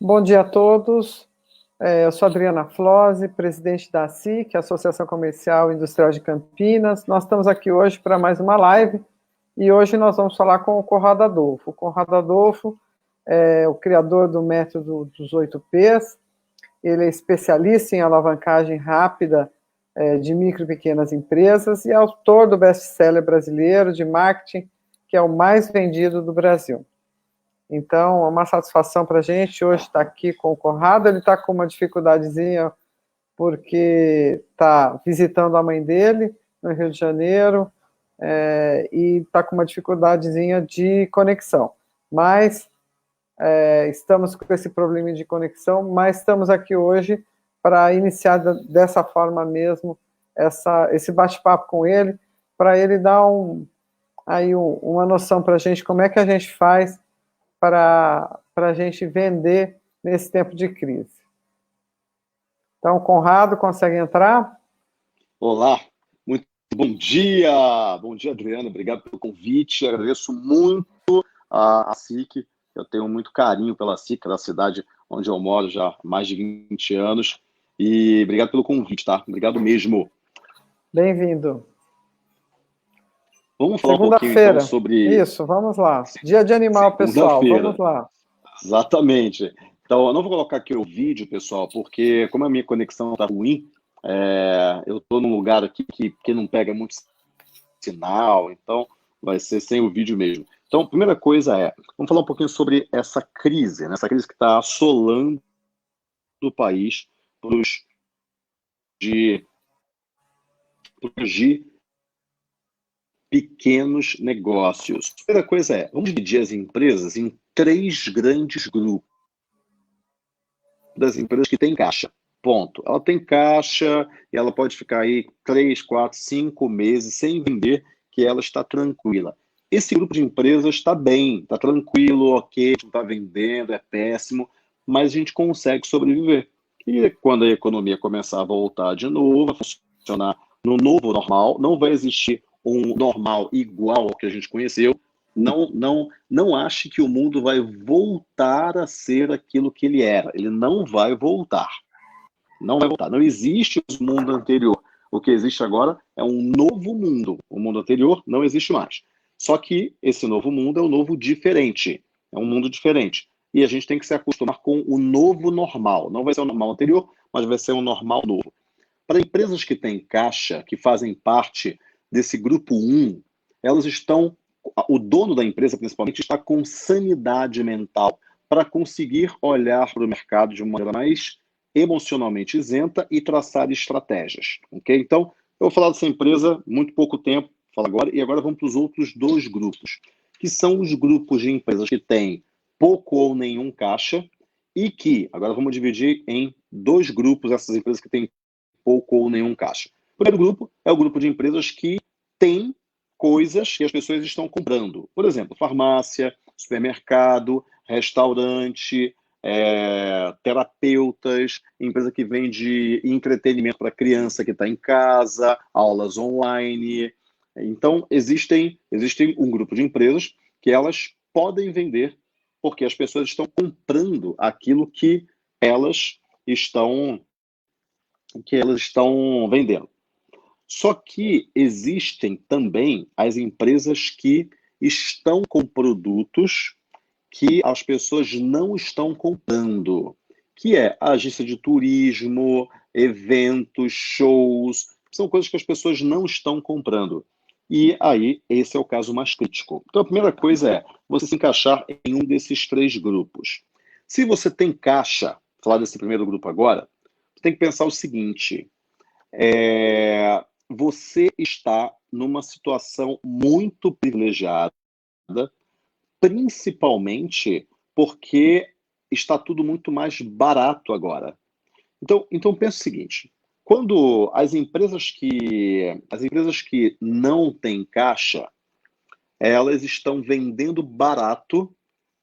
Bom dia a todos. Eu sou Adriana Flose, presidente da ASIC, Associação Comercial e Industrial de Campinas. Nós estamos aqui hoje para mais uma live e hoje nós vamos falar com o Conrado Adolfo. O Conrado Adolfo é o criador do método dos 8 Ps. Ele é especialista em alavancagem rápida de micro e pequenas empresas e é autor do best-seller brasileiro de marketing, que é o mais vendido do Brasil. Então, é uma satisfação para a gente hoje estar aqui com o Conrado. Ele está com uma dificuldadezinha porque está visitando a mãe dele no Rio de Janeiro e está com uma dificuldadezinha de conexão. Mas estamos com esse problema de conexão, mas estamos aqui hoje para iniciar dessa forma mesmo esse bate-papo com ele, para ele dar uma noção para a gente como é que a gente faz para a gente vender nesse tempo de crise. Então, Conrado, consegue entrar? Olá, muito bom dia! Bom dia, Adriana, obrigado pelo convite, agradeço muito a SIC, eu tenho muito carinho pela SIC, da cidade onde eu moro já há mais de 20 anos, e obrigado pelo convite, tá? Obrigado mesmo. Bem-vindo. Vamos falar um pouquinho, então, sobre... Isso, vamos lá. Dia de animal, pessoal, vamos lá. Exatamente. Então, eu não vou colocar aqui o vídeo, pessoal, porque como a minha conexão está ruim, eu estou num lugar aqui que não pega muito sinal, então vai ser sem o vídeo mesmo. Então, a primeira coisa vamos falar um pouquinho sobre essa crise, né? Essa crise que está assolando o país de pequenos negócios. A primeira coisa vamos dividir as empresas em 3 grandes grupos. Das empresas que têm caixa, ponto. Ela tem caixa e ela pode ficar aí 3, 4, 5 meses sem vender, que ela está tranquila. Esse grupo de empresas está bem, está tranquilo, ok, não está vendendo, é péssimo, mas a gente consegue sobreviver. E quando a economia começar a voltar de novo, a funcionar no novo normal, não vai existir um normal igual ao que a gente conheceu. Não ache que o mundo vai voltar a ser aquilo que ele era. Ele não vai voltar. Não vai voltar. Não existe o mundo anterior. O que existe agora é um novo mundo. O mundo anterior não existe mais. Só que esse novo mundo é um novo diferente. É um mundo diferente. E a gente tem que se acostumar com o novo normal. Não vai ser o normal anterior, mas vai ser um normal novo. Para empresas que têm caixa, que fazem parte desse grupo 1, elas estão... O dono da empresa, principalmente, está com sanidade mental para conseguir olhar para o mercado de uma maneira mais emocionalmente isenta e traçar estratégias. Okay? Então, eu vou falar dessa empresa muito pouco tempo, falo agora, e agora vamos para os outros 2 grupos, que são os grupos de empresas que têm pouco ou nenhum caixa e que, agora vamos dividir em 2 grupos essas empresas que têm pouco ou nenhum caixa. O primeiro grupo é o grupo de empresas que têm coisas que as pessoas estão comprando. Por exemplo, farmácia, supermercado, restaurante, terapeutas, empresa que vende entretenimento para criança que está em casa, aulas online. Então, existem um grupo de empresas que elas podem vender porque as pessoas estão comprando aquilo que elas estão vendendo. Só que existem também as empresas que estão com produtos que as pessoas não estão comprando, que é a agência de turismo, eventos, shows, são coisas que as pessoas não estão comprando. E aí, esse é o caso mais crítico. Então, a primeira coisa você se encaixar em um desses 3 grupos. Se você tem caixa, falar desse primeiro grupo agora, você tem que pensar o seguinte, você está numa situação muito privilegiada, principalmente porque está tudo muito mais barato agora. Então pensa o seguinte, quando as empresas que não têm caixa, elas estão vendendo barato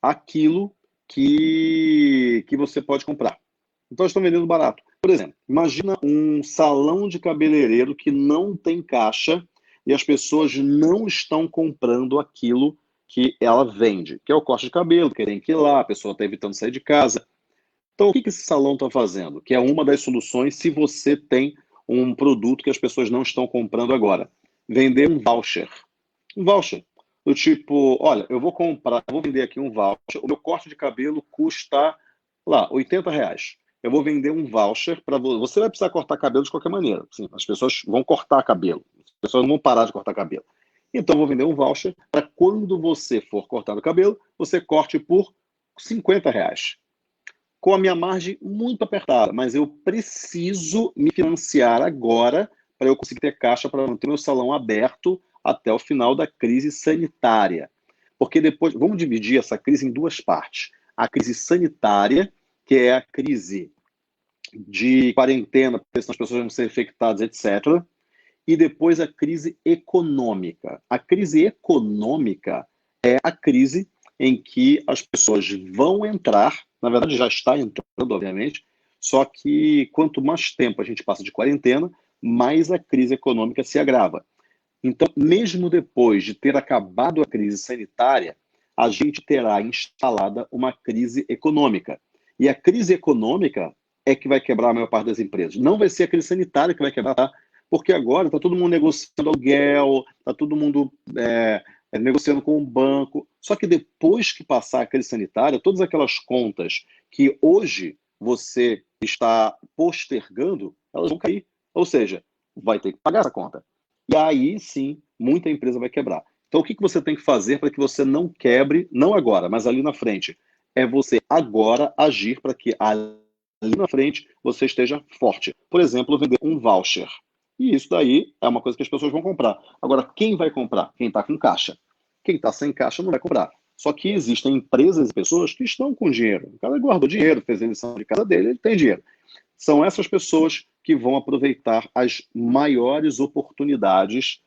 aquilo que você pode comprar. Então, elas estão vendendo barato. Por exemplo, imagina um salão de cabeleireiro que não tem caixa e as pessoas não estão comprando aquilo que ela vende, que é o corte de cabelo, que tem que ir lá, a pessoa está evitando sair de casa. Então, o que esse salão está fazendo? Que é uma das soluções se você tem um produto que as pessoas não estão comprando agora. Vender um voucher. Um voucher. Do tipo, olha, eu vou comprar, vou vender aqui um voucher, o meu corte de cabelo custa, lá, R$ 80. Eu vou vender um voucher para você. Vai precisar cortar cabelo de qualquer maneira. Sim, as pessoas vão cortar cabelo. As pessoas não vão parar de cortar cabelo. Então, eu vou vender um voucher para quando você for cortar o cabelo, você corte por R$ 50. Com a minha margem muito apertada, mas eu preciso me financiar agora para eu conseguir ter caixa para manter meu salão aberto até o final da crise sanitária. Porque depois, vamos dividir essa crise em duas partes. A crise sanitária, que é a crise de quarentena, porque senão as pessoas vão ser infectadas, etc. E depois a crise econômica. A crise econômica é a crise em que as pessoas vão entrar, na verdade já está entrando, obviamente, só que quanto mais tempo a gente passa de quarentena, mais a crise econômica se agrava. Então, mesmo depois de ter acabado a crise sanitária, a gente terá instalada uma crise econômica. E a crise econômica é que vai quebrar a maior parte das empresas. Não vai ser a crise sanitária que vai quebrar, tá? Porque agora está todo mundo negociando aluguel, está todo mundo negociando com o banco. Só que depois que passar a crise sanitária, todas aquelas contas que hoje você está postergando, elas vão cair. Ou seja, vai ter que pagar essa conta. E aí sim, muita empresa vai quebrar. Então, o que você tem que fazer para que você não quebre, não agora, mas ali na frente? É você agora agir para que ali na frente você esteja forte. Por exemplo, vender um voucher. E isso daí é uma coisa que as pessoas vão comprar. Agora, quem vai comprar? Quem está com caixa. Quem está sem caixa não vai comprar. Só que existem empresas e pessoas que estão com dinheiro. O cara guardou dinheiro, fez a lição de casa dele, ele tem dinheiro. São essas pessoas que vão aproveitar as maiores oportunidades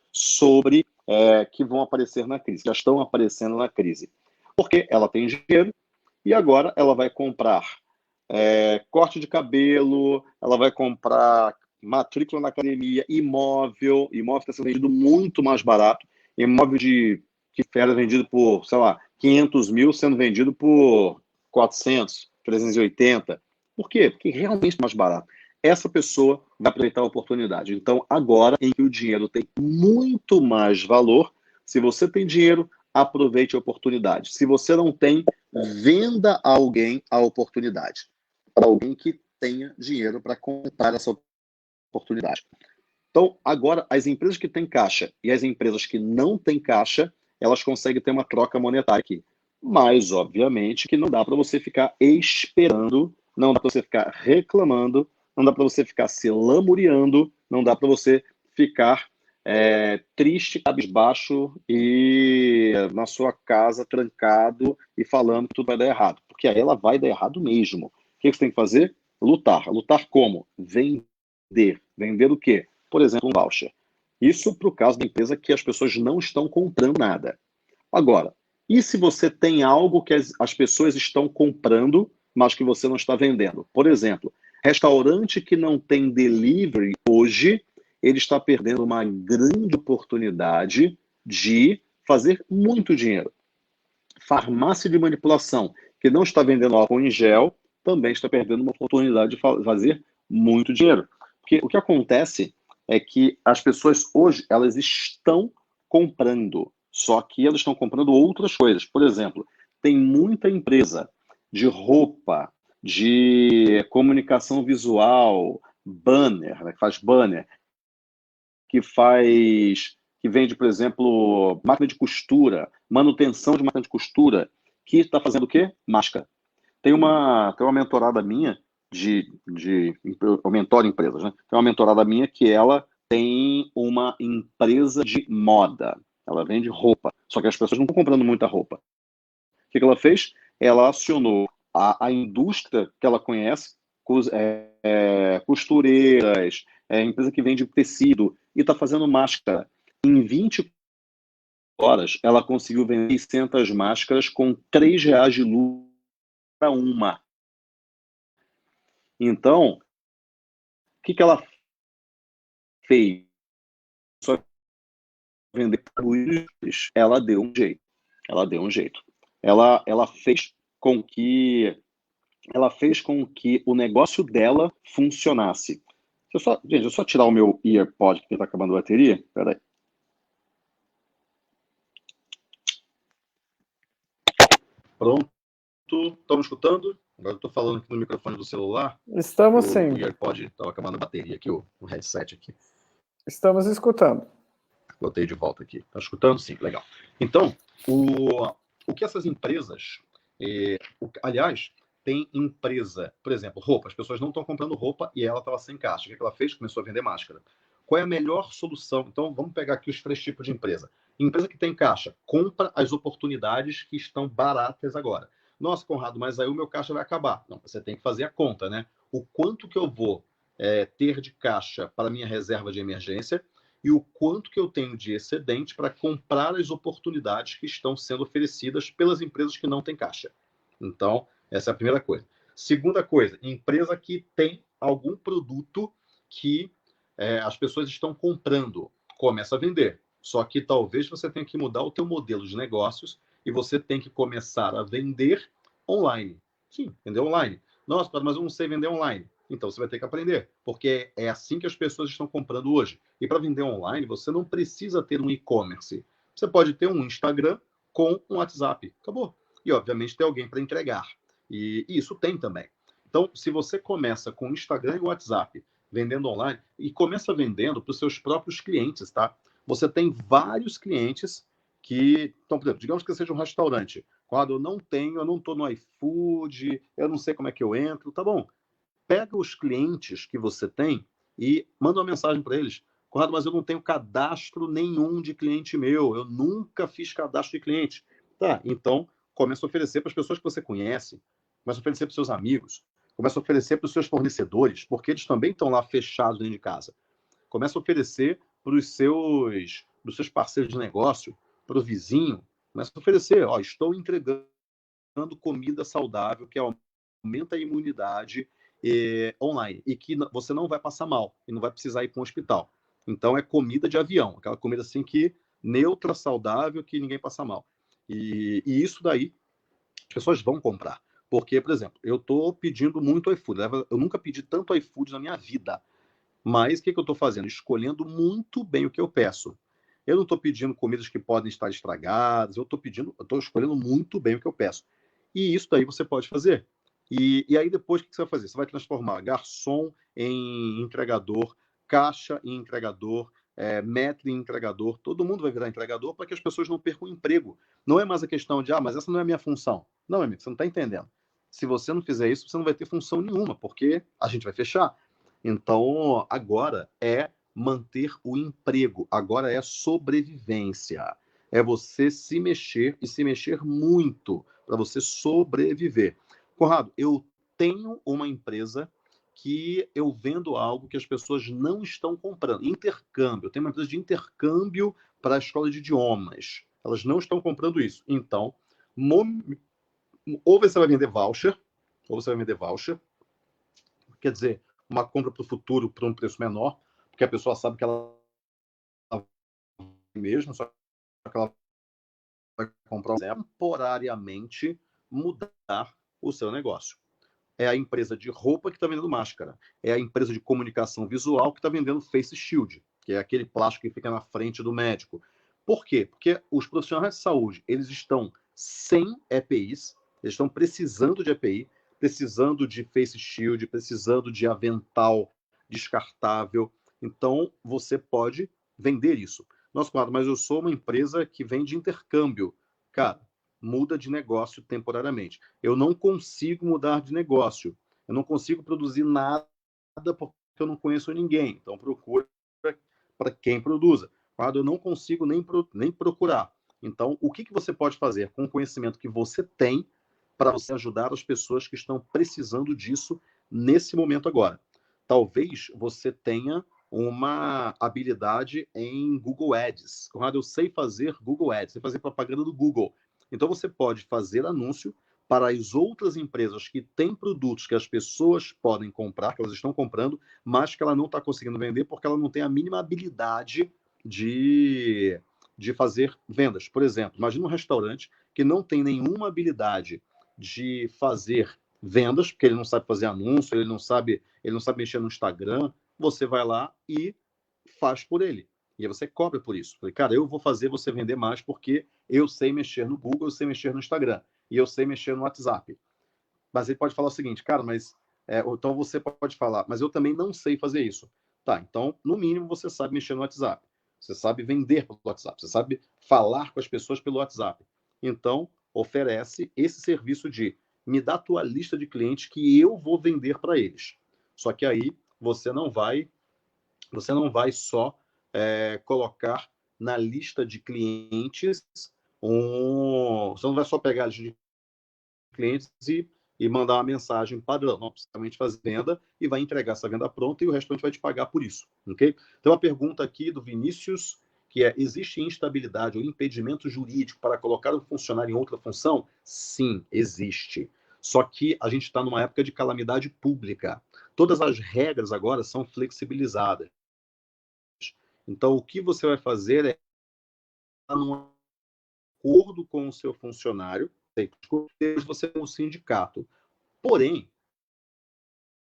que vão aparecer na crise, já estão aparecendo na crise. Porque ela tem dinheiro e agora ela vai comprar corte de cabelo, ela vai comprar matrícula na academia, imóvel está sendo vendido muito mais barato, imóvel que era vendido por, sei lá, 500 mil, sendo vendido por 400, 380. Por quê? Porque realmente é mais barato. Essa pessoa vai aproveitar a oportunidade. Então, agora em que o dinheiro tem muito mais valor, se você tem dinheiro, aproveite a oportunidade. Se você não tem, venda a alguém a oportunidade. Para alguém que tenha dinheiro para comprar essa oportunidade. Então, agora, as empresas que têm caixa e as empresas que não têm caixa, elas conseguem ter uma troca monetária aqui. Mas, obviamente, que não dá para você ficar esperando, não dá para você ficar reclamando, não dá para você ficar se lamuriando, não dá para você ficar triste, cabisbaixo e na sua casa, trancado e falando que tudo vai dar errado. Porque aí ela vai dar errado mesmo. O que você tem que fazer? Lutar. Lutar como? Vender. Vender o quê? Por exemplo, um voucher. Isso para o caso da empresa que as pessoas não estão comprando nada. Agora, e se você tem algo que as pessoas estão comprando, mas que você não está vendendo? Por exemplo, restaurante que não tem delivery hoje, ele está perdendo uma grande oportunidade de fazer muito dinheiro. Farmácia de manipulação, que não está vendendo álcool em gel, também está perdendo uma oportunidade de fazer muito dinheiro. Porque o que acontece é que as pessoas hoje, elas estão comprando, só que elas estão comprando outras coisas. Por exemplo, tem muita empresa de roupa, de comunicação visual, banner, né, que faz banner, que vende, por exemplo, máquina de costura, manutenção de máquina de costura, que está fazendo o quê? Máscara. Tem uma mentorada minha, eu mentoro empresas, né? Tem uma mentorada minha que ela tem uma empresa de moda. Ela vende roupa, só que as pessoas não estão comprando muita roupa. O que ela fez? Ela acionou a indústria que ela conhece, costureiras, empresa que vende tecido, e está fazendo máscara. Em 20 horas, ela conseguiu vender 600 máscaras com R$ 3 de lucro para uma. Então, o que ela fez? Só vender produtos, ela deu um jeito. Ela deu um jeito. Ela fez com que ela fez com que o negócio dela funcionasse. Gente, eu só tirar o meu EarPod, que está acabando a bateria. Peraí. Pronto. Estão me escutando? Agora eu estou falando aqui no microfone do celular. Estamos sim. O EarPod estava acabando a bateria aqui, o headset aqui. Estamos escutando. Botei de volta aqui. Está escutando? Sim, legal. Então, o que essas empresas... aliás, tem empresa, por exemplo, roupa. As pessoas não estão comprando roupa e ela estava sem caixa. O que ela fez? Começou a vender máscara. Qual é a melhor solução? Então, vamos pegar aqui os 3 tipos de empresa. Empresa que tem caixa, compra as oportunidades que estão baratas agora. Nossa, Conrado, mas aí o meu caixa vai acabar. Não, você tem que fazer a conta, né? O quanto que eu vou ter de caixa para minha reserva de emergência e o quanto que eu tenho de excedente para comprar as oportunidades que estão sendo oferecidas pelas empresas que não têm caixa. Então, essa é a primeira coisa. Segunda coisa, empresa que tem algum produto que as pessoas estão comprando, começa a vender. Só que talvez você tenha que mudar o teu modelo de negócios e você tem que começar a vender online. Sim, vender online. Nossa, mas eu não sei vender online. Então você vai ter que aprender, porque é assim que as pessoas estão comprando hoje. E para vender online, você não precisa ter um e-commerce. Você pode ter um Instagram com um WhatsApp. Acabou. E, obviamente, ter alguém para entregar. E isso tem também. Então, se você começa com Instagram e WhatsApp, vendendo online, e começa vendendo para os seus próprios clientes, tá? Você tem vários clientes que, então, por exemplo, digamos que seja um restaurante. Quando eu não estou no iFood, eu não sei como é que eu entro, tá bom. Pega os clientes que você tem e manda uma mensagem para eles. Conrado, mas eu não tenho cadastro nenhum de cliente meu. Eu nunca fiz cadastro de cliente. Tá, então começa a oferecer para as pessoas que você conhece, começa a oferecer para os seus amigos, começa a oferecer para os seus fornecedores, porque eles também estão lá fechados dentro de casa. Começa a oferecer para os seus parceiros de negócio, para o vizinho. Começa a oferecer, ó, estou entregando comida saudável que aumenta a imunidade online e que você não vai passar mal e não vai precisar ir para um hospital. Então é comida de avião, aquela comida assim que neutra, saudável, que ninguém passa mal. E isso daí as pessoas vão comprar. Porque, por exemplo, eu estou pedindo muito iFood. Eu nunca pedi tanto iFood na minha vida. Mas o que eu estou fazendo? Escolhendo muito bem o que eu peço. Eu não estou pedindo comidas que podem estar estragadas, eu estou escolhendo muito bem o que eu peço. E isso daí você pode fazer. E aí depois o que você vai fazer? Você vai transformar garçom em entregador, caixa em entregador, maître em entregador. Todo mundo vai virar entregador para que as pessoas não percam o emprego. Não é mais a questão de, mas essa não é a minha função. Não, amigo, você não está entendendo. Se você não fizer isso, você não vai ter função nenhuma, porque a gente vai fechar. Então, agora é manter o emprego, agora é sobrevivência. É você se mexer e se mexer muito para você sobreviver. Conrado, eu tenho uma empresa que eu vendo algo que as pessoas não estão comprando. Intercâmbio. Eu tenho uma empresa de intercâmbio para a escola de idiomas. Elas não estão comprando isso. Então, ou você vai vender voucher, ou você vai vender voucher. Quer dizer, uma compra para o futuro por um preço menor, porque a pessoa sabe que ela mesmo, só que ela vai comprar temporariamente mudar o seu negócio. É a empresa de roupa que está vendendo máscara. É a empresa de comunicação visual que está vendendo face shield, que é aquele plástico que fica na frente do médico. Por quê? Porque os profissionais de saúde, eles estão sem EPIs, eles estão precisando de EPI, precisando de face shield, precisando de avental descartável. Então, você pode vender isso. Nossa, claro, mas eu sou uma empresa que vende intercâmbio. Cara, muda de negócio temporariamente. Eu não consigo mudar de negócio. Eu não consigo produzir nada porque eu não conheço ninguém. Então, procura para quem produza. Eu não consigo nem procurar. Então, o que você pode fazer com o conhecimento que você tem para você ajudar as pessoas que estão precisando disso nesse momento agora? Talvez você tenha uma habilidade em Google Ads. Conrado, eu sei fazer Google Ads, sei fazer propaganda do Google. Então você pode fazer anúncio para as outras empresas que têm produtos que as pessoas podem comprar, que elas estão comprando, mas que ela não está conseguindo vender porque ela não tem a mínima habilidade de fazer vendas. Por exemplo, imagina um restaurante que não tem nenhuma habilidade de fazer vendas, porque ele não sabe fazer anúncio, ele não sabe mexer no Instagram, você vai lá e faz por ele. E aí você cobra por isso. Falei, cara, eu vou fazer você vender mais porque eu sei mexer no Google, eu sei mexer no Instagram e eu sei mexer no WhatsApp. Mas ele pode falar o seguinte, cara, mas então você pode falar, mas eu também não sei fazer isso. Tá, então, no mínimo, você sabe mexer no WhatsApp. Você sabe vender pelo WhatsApp. Você sabe falar com as pessoas pelo WhatsApp. Então, oferece esse serviço de me dá a tua lista de clientes que eu vou vender para eles. Só que aí você não vai só colocar na lista de clientes você não vai só pegar a lista de clientes e mandar uma mensagem padrão. Não, precisamente fazer venda e vai entregar essa venda pronta e o restante vai te pagar por isso, ok? Então, uma pergunta aqui do Vinícius, que existe instabilidade ou impedimento jurídico para colocar um funcionário em outra função? Sim, existe. Só que a gente está numa época de calamidade pública. Todas as regras agora são flexibilizadas. Então, o que você vai fazer é estar num acordo com o seu funcionário, você é um sindicato. Porém,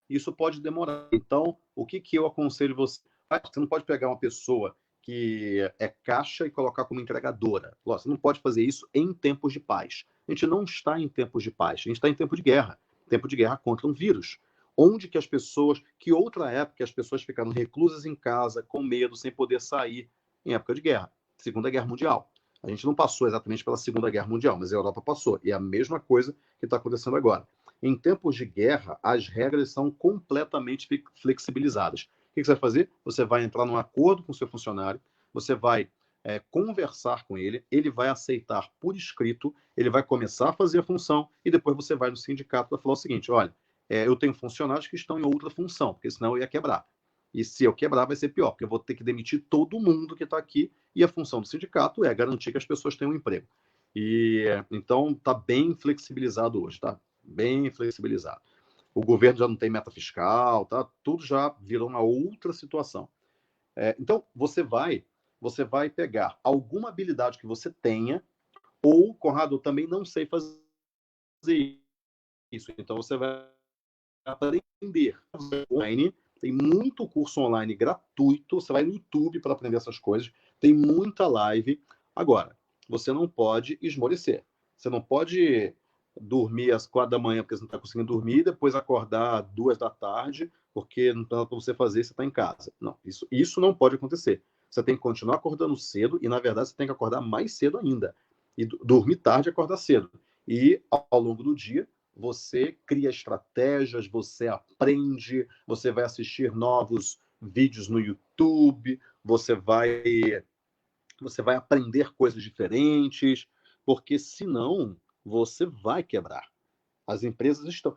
isso pode demorar. Então, o que eu aconselho você? Você não pode pegar uma pessoa que é caixa e colocar como entregadora. Você não pode fazer isso em tempos de paz. A gente não está em tempos de paz, a gente está em tempo de guerra contra um vírus. Onde que as pessoas, que outra época as pessoas ficaram reclusas em casa, com medo, sem poder sair, em época de guerra, Segunda Guerra Mundial. A gente não passou exatamente pela Segunda Guerra Mundial, mas a Europa passou. E é a mesma coisa que está acontecendo agora. Em tempos de guerra, as regras são completamente flexibilizadas. O que você vai fazer? Você vai entrar num acordo com o seu funcionário, você vai conversar com ele, ele vai aceitar por escrito, ele vai começar a fazer a função e depois você vai no sindicato para falar o seguinte: olha, eu tenho funcionários que estão em outra função, porque senão eu ia quebrar. E se eu quebrar, vai ser pior, porque eu vou ter que demitir todo mundo que está aqui e a função do sindicato é garantir que as pessoas tenham um emprego. E então está bem flexibilizado hoje, tá? Bem flexibilizado. O governo já não tem meta fiscal, tá? Tudo já virou uma outra situação. Então, você vai pegar alguma habilidade que você tenha, ou, Conrado, eu também não sei fazer isso. Então, você vai aprender online. Tem muito curso online gratuito. Você vai no YouTube para aprender essas coisas. Tem muita live. Agora, você não pode esmorecer. Você não pode dormir às 4 da manhã porque você não está conseguindo dormir, e depois acordar às 2 da tarde porque não tem nada para você fazer, você está em casa. Não, isso não pode acontecer. Você tem que continuar acordando cedo e, na verdade, você tem que acordar mais cedo ainda. E dormir tarde e acordar cedo. E, ao longo do dia, você cria estratégias, você aprende, você vai assistir novos vídeos no YouTube, você vai aprender coisas diferentes, porque senão você vai quebrar. As empresas estão,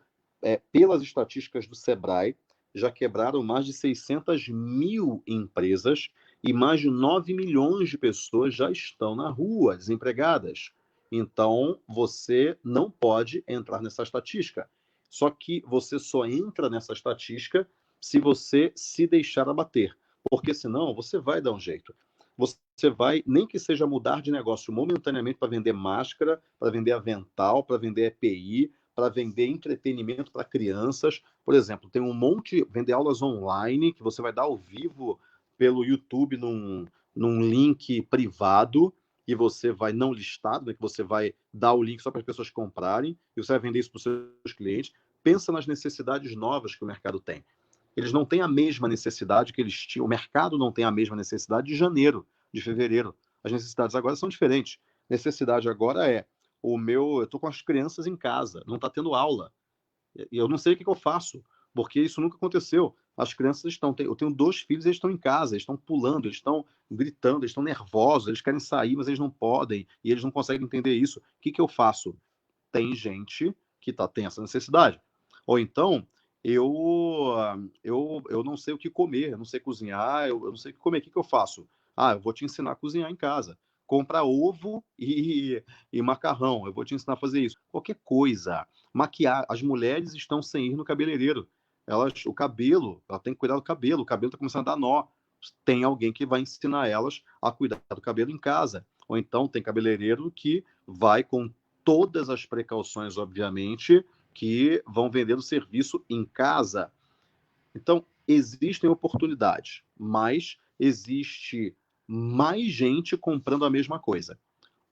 pelas estatísticas do Sebrae, já quebraram mais de 600 mil empresas e mais de 9 milhões de pessoas já estão na rua, desempregadas. Então, você não pode entrar nessa estatística. Só que você só entra nessa estatística se você se deixar abater, porque senão você vai dar um jeito. Você vai, nem que seja mudar de negócio momentaneamente para vender máscara, para vender avental, para vender EPI, para vender entretenimento para crianças. Por exemplo, tem um monte, vender aulas online que você vai dar ao vivo pelo YouTube num link privado e você vai não listado, né, que você vai dar o link só para as pessoas comprarem e você vai vender isso para os seus clientes. Pensa nas necessidades novas que o mercado tem. Eles não têm a mesma necessidade que eles tinham, o mercado não tem a mesma necessidade de janeiro, de fevereiro. As necessidades agora são diferentes. Necessidade agora eu estou com as crianças em casa, não está tendo aula. E eu não sei o que eu faço, porque isso nunca aconteceu. As crianças eu tenho 2 filhos, eles estão em casa, eles estão pulando, eles estão gritando, eles estão nervosos, eles querem sair, mas eles não podem, e eles não conseguem entender isso. O que eu faço? Tem gente que tem essa necessidade. Ou então, eu não sei o que comer, eu não sei cozinhar, eu não sei o que comer, o que eu faço? Eu vou te ensinar a cozinhar em casa. Comprar ovo e macarrão, eu vou te ensinar a fazer isso. Qualquer coisa. Maquiar, as mulheres estão sem ir no cabeleireiro. O cabelo, ela tem que cuidar do cabelo, o cabelo está começando a dar nó. Tem alguém que vai ensinar elas a cuidar do cabelo em casa. Ou então tem cabeleireiro que vai com todas as precauções, obviamente, que vão vender o serviço em casa. Então, existem oportunidades, mas existe mais gente comprando a mesma coisa.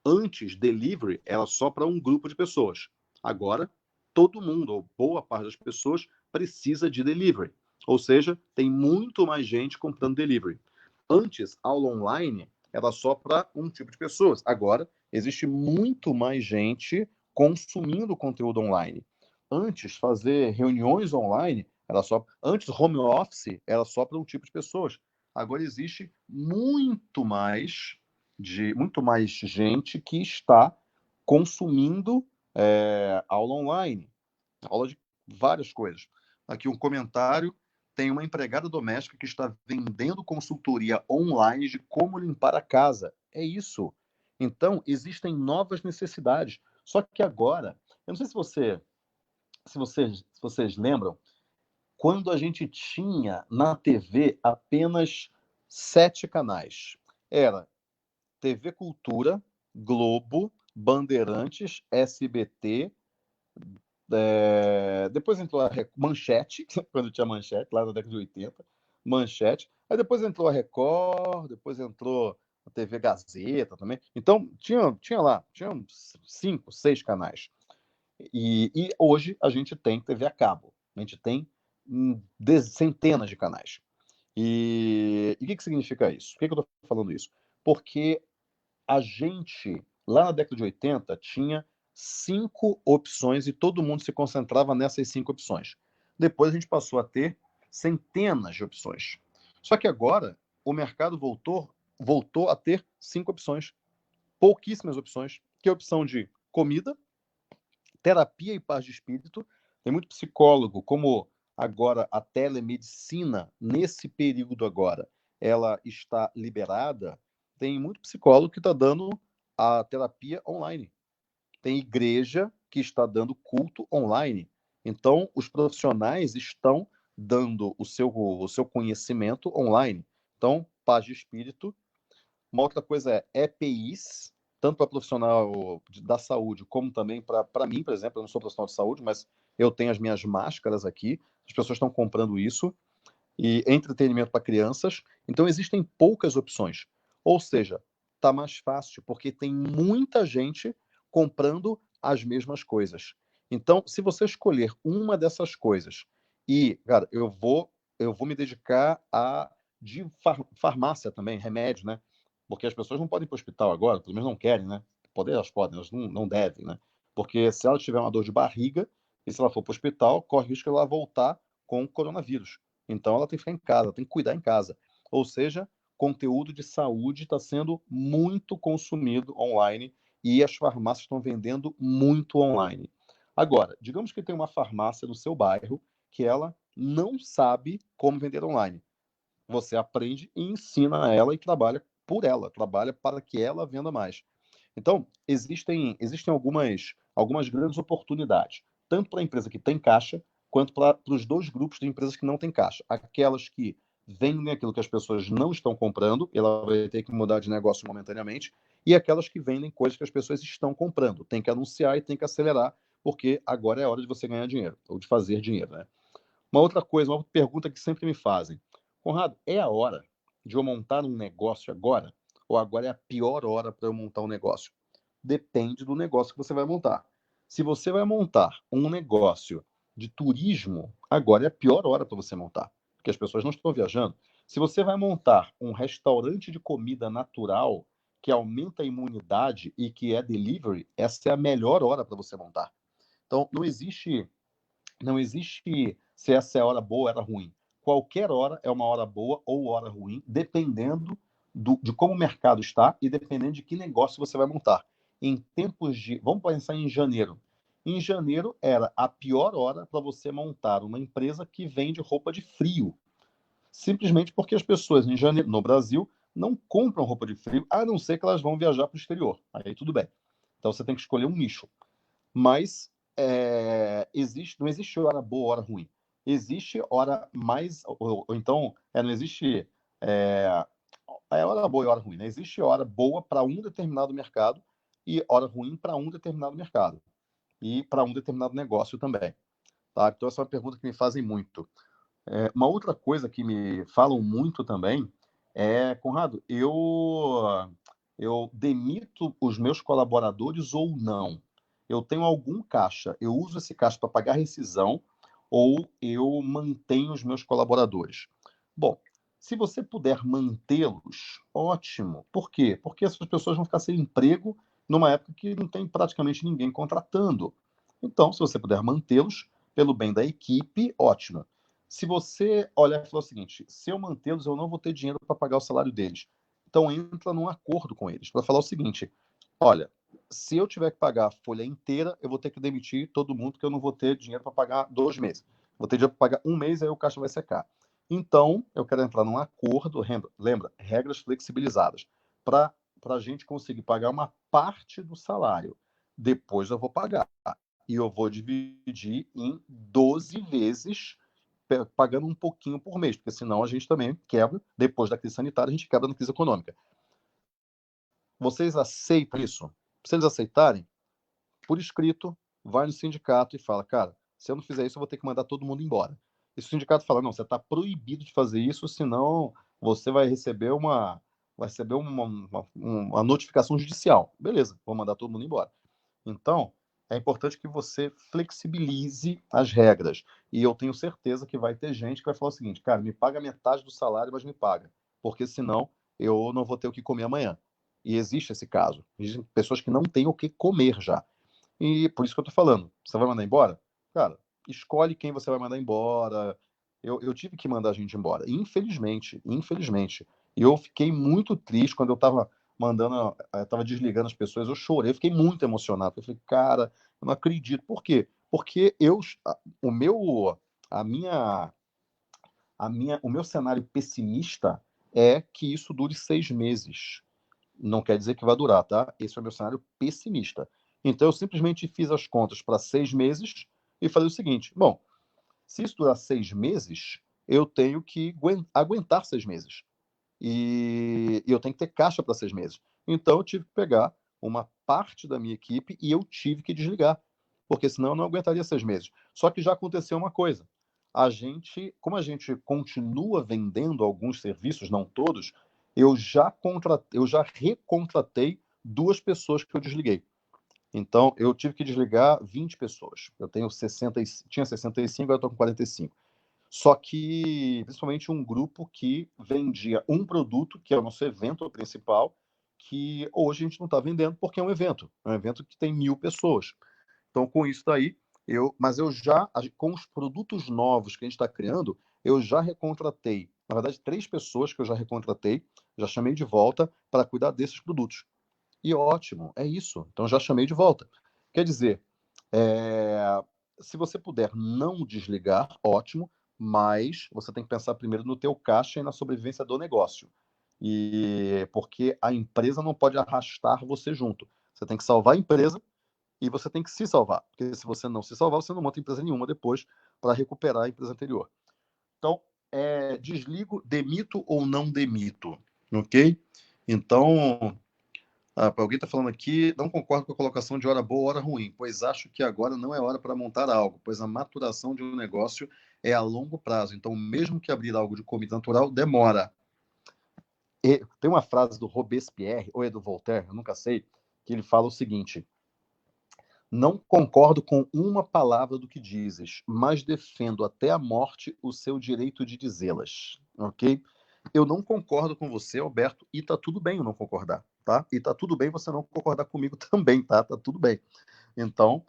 Antes, delivery era só para um grupo de pessoas. Agora, todo mundo, ou boa parte das pessoas, precisa de delivery. Ou seja, tem muito mais gente comprando delivery. Antes, aula online era só para um tipo de pessoas. Agora, existe muito mais gente consumindo conteúdo online. Antes, fazer reuniões online era só. Antes, home office era só para um tipo de pessoas. Agora existe muito mais gente que está consumindo aula online, aula de várias coisas. Aqui um comentário: tem uma empregada doméstica que está vendendo consultoria online de como limpar a casa. É isso. Então, existem novas necessidades. Só que agora, eu não sei se vocês lembram, quando a gente tinha na TV apenas 7 canais. Era TV Cultura, Globo, Bandeirantes, SBT, depois entrou a Manchete, quando tinha Manchete, lá na década de 80, Manchete, aí depois entrou a Record, depois entrou a TV Gazeta também. Então, tinha 5, 6 canais. E hoje a gente tem TV a cabo, a gente tem centenas de canais. E o que significa isso? Por que eu estou falando isso? Porque a gente, lá na década de 80, tinha 5 opções e todo mundo se concentrava nessas 5 opções. Depois a gente passou a ter centenas de opções. Só que agora o mercado voltou a ter 5 opções, pouquíssimas opções, que é a opção de comida, terapia e paz de espírito. Tem muito psicólogo, como agora a telemedicina, nesse período agora, ela está liberada, tem muito psicólogo que está dando a terapia online. Tem igreja que está dando culto online. Então, os profissionais estão dando o seu conhecimento online. Então, paz de espírito. Uma outra coisa é EPIs, tanto para profissional da saúde, como também para mim, por exemplo. Eu não sou profissional de saúde, mas eu tenho as minhas máscaras aqui. As pessoas estão comprando isso. E entretenimento para crianças. Então, existem poucas opções. Ou seja, está mais fácil, porque tem muita gente comprando as mesmas coisas. Então, se você escolher uma dessas coisas e, cara, eu vou me dedicar a de farmácia também, remédio, né? Porque as pessoas não podem ir para o hospital agora, pelo menos não querem, né? Poder elas podem, elas não devem, né? Porque se ela tiver uma dor de barriga e se ela for para o hospital, corre o risco de ela voltar com coronavírus. Então ela tem que ficar em casa, tem que cuidar em casa. Ou seja, conteúdo de saúde está sendo muito consumido online e as farmácias estão vendendo muito online. Agora, digamos que tem uma farmácia no seu bairro que ela não sabe como vender online. Você aprende e ensina ela e trabalha por ela, trabalha para que ela venda mais. Então, existem algumas grandes oportunidades, tanto para a empresa que tem caixa, quanto para os dois grupos de empresas que não têm caixa. Aquelas que vendem aquilo que as pessoas não estão comprando, ela vai ter que mudar de negócio momentaneamente, e aquelas que vendem coisas que as pessoas estão comprando. Tem que anunciar e tem que acelerar, porque agora é a hora de você ganhar dinheiro, ou de fazer dinheiro, né? Uma outra pergunta que sempre me fazem: Conrado, é a hora de eu montar um negócio agora? Ou agora é a pior hora para eu montar um negócio? Depende do negócio que você vai montar. Se você vai montar um negócio de turismo, agora é a pior hora para você montar, porque as pessoas não estão viajando. Se você vai montar um restaurante de comida natural que aumenta a imunidade e que é delivery, essa é a melhor hora para você montar. Então, não existe se essa é a hora boa ou era ruim. Qualquer hora é uma hora boa ou hora ruim, dependendo de como o mercado está e dependendo de que negócio você vai montar. Em tempos de. Vamos pensar em janeiro. Em janeiro era a pior hora para você montar uma empresa que vende roupa de frio. Simplesmente porque as pessoas em janeiro, no Brasil, não compram roupa de frio, a não ser que elas vão viajar para o exterior. Aí tudo bem. Então você tem que escolher um nicho. Mas não existe hora boa, hora ruim. Existe hora mais. Ou então, não existe hora boa e hora ruim. Né? Existe hora boa para um determinado mercado e hora ruim para um determinado mercado. e para um determinado negócio também. Tá? Então, essa é uma pergunta que me fazem muito. Uma outra coisa que me falam muito também é, Conrado, eu demito os meus colaboradores ou não? Eu tenho algum caixa, eu uso esse caixa para pagar rescisão ou eu mantenho os meus colaboradores? Bom, se você puder mantê-los, ótimo. Por quê? Porque essas pessoas vão ficar sem emprego numa época que não tem praticamente ninguém contratando. Então, se você puder mantê-los pelo bem da equipe, ótimo. Se você olhar e falar o seguinte, se eu mantê-los, eu não vou ter dinheiro para pagar o salário deles. Então, entra num acordo com eles para falar o seguinte, olha, se eu tiver que pagar a folha inteira, eu vou ter que demitir todo mundo, porque eu não vou ter dinheiro para pagar 2 meses. Vou ter dinheiro para pagar um mês, aí o caixa vai secar. Então, eu quero entrar num acordo, lembra, regras flexibilizadas, para a gente conseguir pagar uma parte do salário. Depois eu vou pagar. E eu vou dividir em 12 vezes, pagando um pouquinho por mês, porque senão a gente também quebra, depois da crise sanitária, a gente quebra na crise econômica. Vocês aceitam isso? Se eles aceitarem, por escrito, vai no sindicato e fala, cara, se eu não fizer isso, eu vou ter que mandar todo mundo embora. E o sindicato fala, não, você está proibido de fazer isso, senão você vai receber uma notificação judicial. Beleza, vou mandar todo mundo embora. Então, é importante que você flexibilize as regras. E eu tenho certeza que vai ter gente que vai falar o seguinte, cara, me paga metade do salário, mas me paga, porque senão eu não vou ter o que comer amanhã. E existe esse caso. Existem pessoas que não têm o que comer já. E por isso que eu tô falando. Você vai mandar embora? Cara, escolhe quem você vai mandar embora. Eu tive que mandar a gente embora. Infelizmente, infelizmente. E eu fiquei muito triste quando eu tava mandando, tava desligando as pessoas. Eu chorei, eu fiquei muito emocionado. Eu falei, cara, eu não acredito. Por quê? Porque o meu, a minha, o meu cenário pessimista é que isso dure 6 meses. Não quer dizer que vai durar, tá? Esse é o meu cenário pessimista. Então, eu simplesmente fiz as contas para 6 meses e falei o seguinte: bom, se isso durar 6 meses, eu tenho que aguentar 6 meses. E eu tenho que ter caixa para 6 meses. Então, eu tive que pegar uma parte da minha equipe e eu tive que desligar, porque senão eu não aguentaria 6 meses. Só que já aconteceu uma coisa. Como a gente continua vendendo alguns serviços, não todos, eu já recontratei 2 pessoas que eu desliguei. Então, eu tive que desligar 20 pessoas. Eu tenho 60, tinha 65, agora estou com 45. Só que, principalmente um grupo que vendia um produto, que é o nosso evento principal, que hoje a gente não está vendendo porque é um evento que tem 1.000 pessoas. Então, com isso daí, mas eu já, com os produtos novos que a gente está criando, eu já recontratei, na verdade, 3 pessoas que eu já recontratei, já chamei de volta para cuidar desses produtos. E ótimo, é isso. Então, já chamei de volta. Quer dizer, é, se você puder não desligar, ótimo, mas você tem que pensar primeiro no teu caixa e na sobrevivência do negócio. E porque a empresa não pode arrastar você junto. Você tem que salvar a empresa e você tem que se salvar. Porque se você não se salvar, você não monta empresa nenhuma depois para recuperar a empresa anterior. Então, desligo, demito ou não demito, ok? Então, alguém está falando aqui, não concordo com a colocação de hora boa, hora ruim, pois acho que agora não é hora para montar algo, pois a maturação de um negócio é a longo prazo. Então, mesmo que abrir algo de comida natural, demora. E tem uma frase do Robespierre, ou é do Voltaire, eu nunca sei, que ele fala o seguinte: não concordo com uma palavra do que dizes, mas defendo até a morte o seu direito de dizê-las, ok? Eu não concordo com você, Alberto, e tá tudo bem eu não concordar, tá? E tá tudo bem você não concordar comigo também, tá? Tá tudo bem. Então,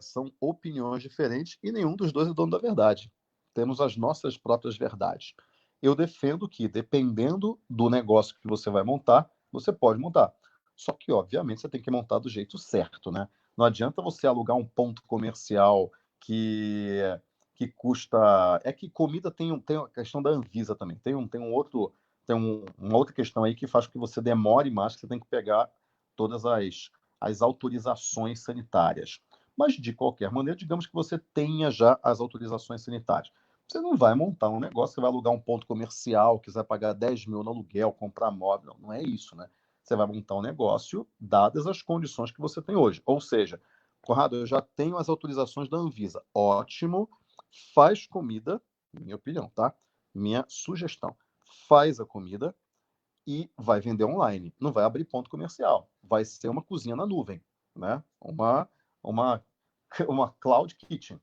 são opiniões diferentes e nenhum dos dois é dono da verdade. Temos as nossas próprias verdades. Eu defendo que, dependendo do negócio que você vai montar, você pode montar. Só que, obviamente, você tem que montar do jeito certo, né? Não adianta você alugar um ponto comercial que, que custa. É que comida tem a questão da Anvisa também. Uma outra questão aí que faz com que você demore mais, que você tem que pegar todas as autorizações sanitárias. Mas, de qualquer maneira, digamos que você tenha já as autorizações sanitárias. Você não vai montar um negócio, você vai alugar um ponto comercial, quiser pagar 10 mil no aluguel, comprar móvel. Não é isso, né? Você vai montar um negócio dadas as condições que você tem hoje. Ou seja, Conrado, eu já tenho as autorizações da Anvisa. Ótimo, faz comida, minha opinião, tá? Minha sugestão. Faz a comida e vai vender online. Não vai abrir ponto comercial. Vai ser uma cozinha na nuvem, né? Uma, uma cloud kitchen.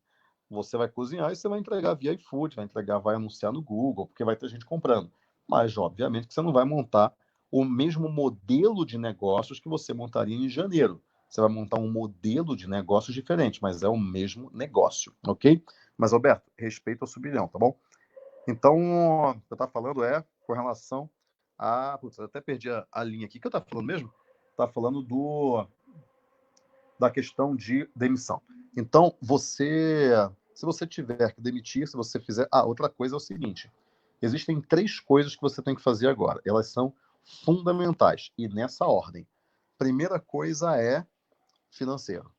Você vai cozinhar e você vai entregar via iFood, vai anunciar no Google, porque vai ter gente comprando. Mas, obviamente, que você não vai montar o mesmo modelo de negócios que você montaria em janeiro. Você vai montar um modelo de negócios diferente, mas é o mesmo negócio, ok? Mas, Alberto, respeito ao subilhão, tá bom? Então, o que eu estava falando é com relação a. Putz, eu até perdi a linha aqui. O que eu estava falando mesmo? Estava falando da questão de demissão. Então, se você tiver que demitir, se você fizer. Ah, outra coisa é o seguinte: existem 3 coisas que você tem que fazer agora. Elas são fundamentais e nessa ordem. Primeira coisa é financeiro.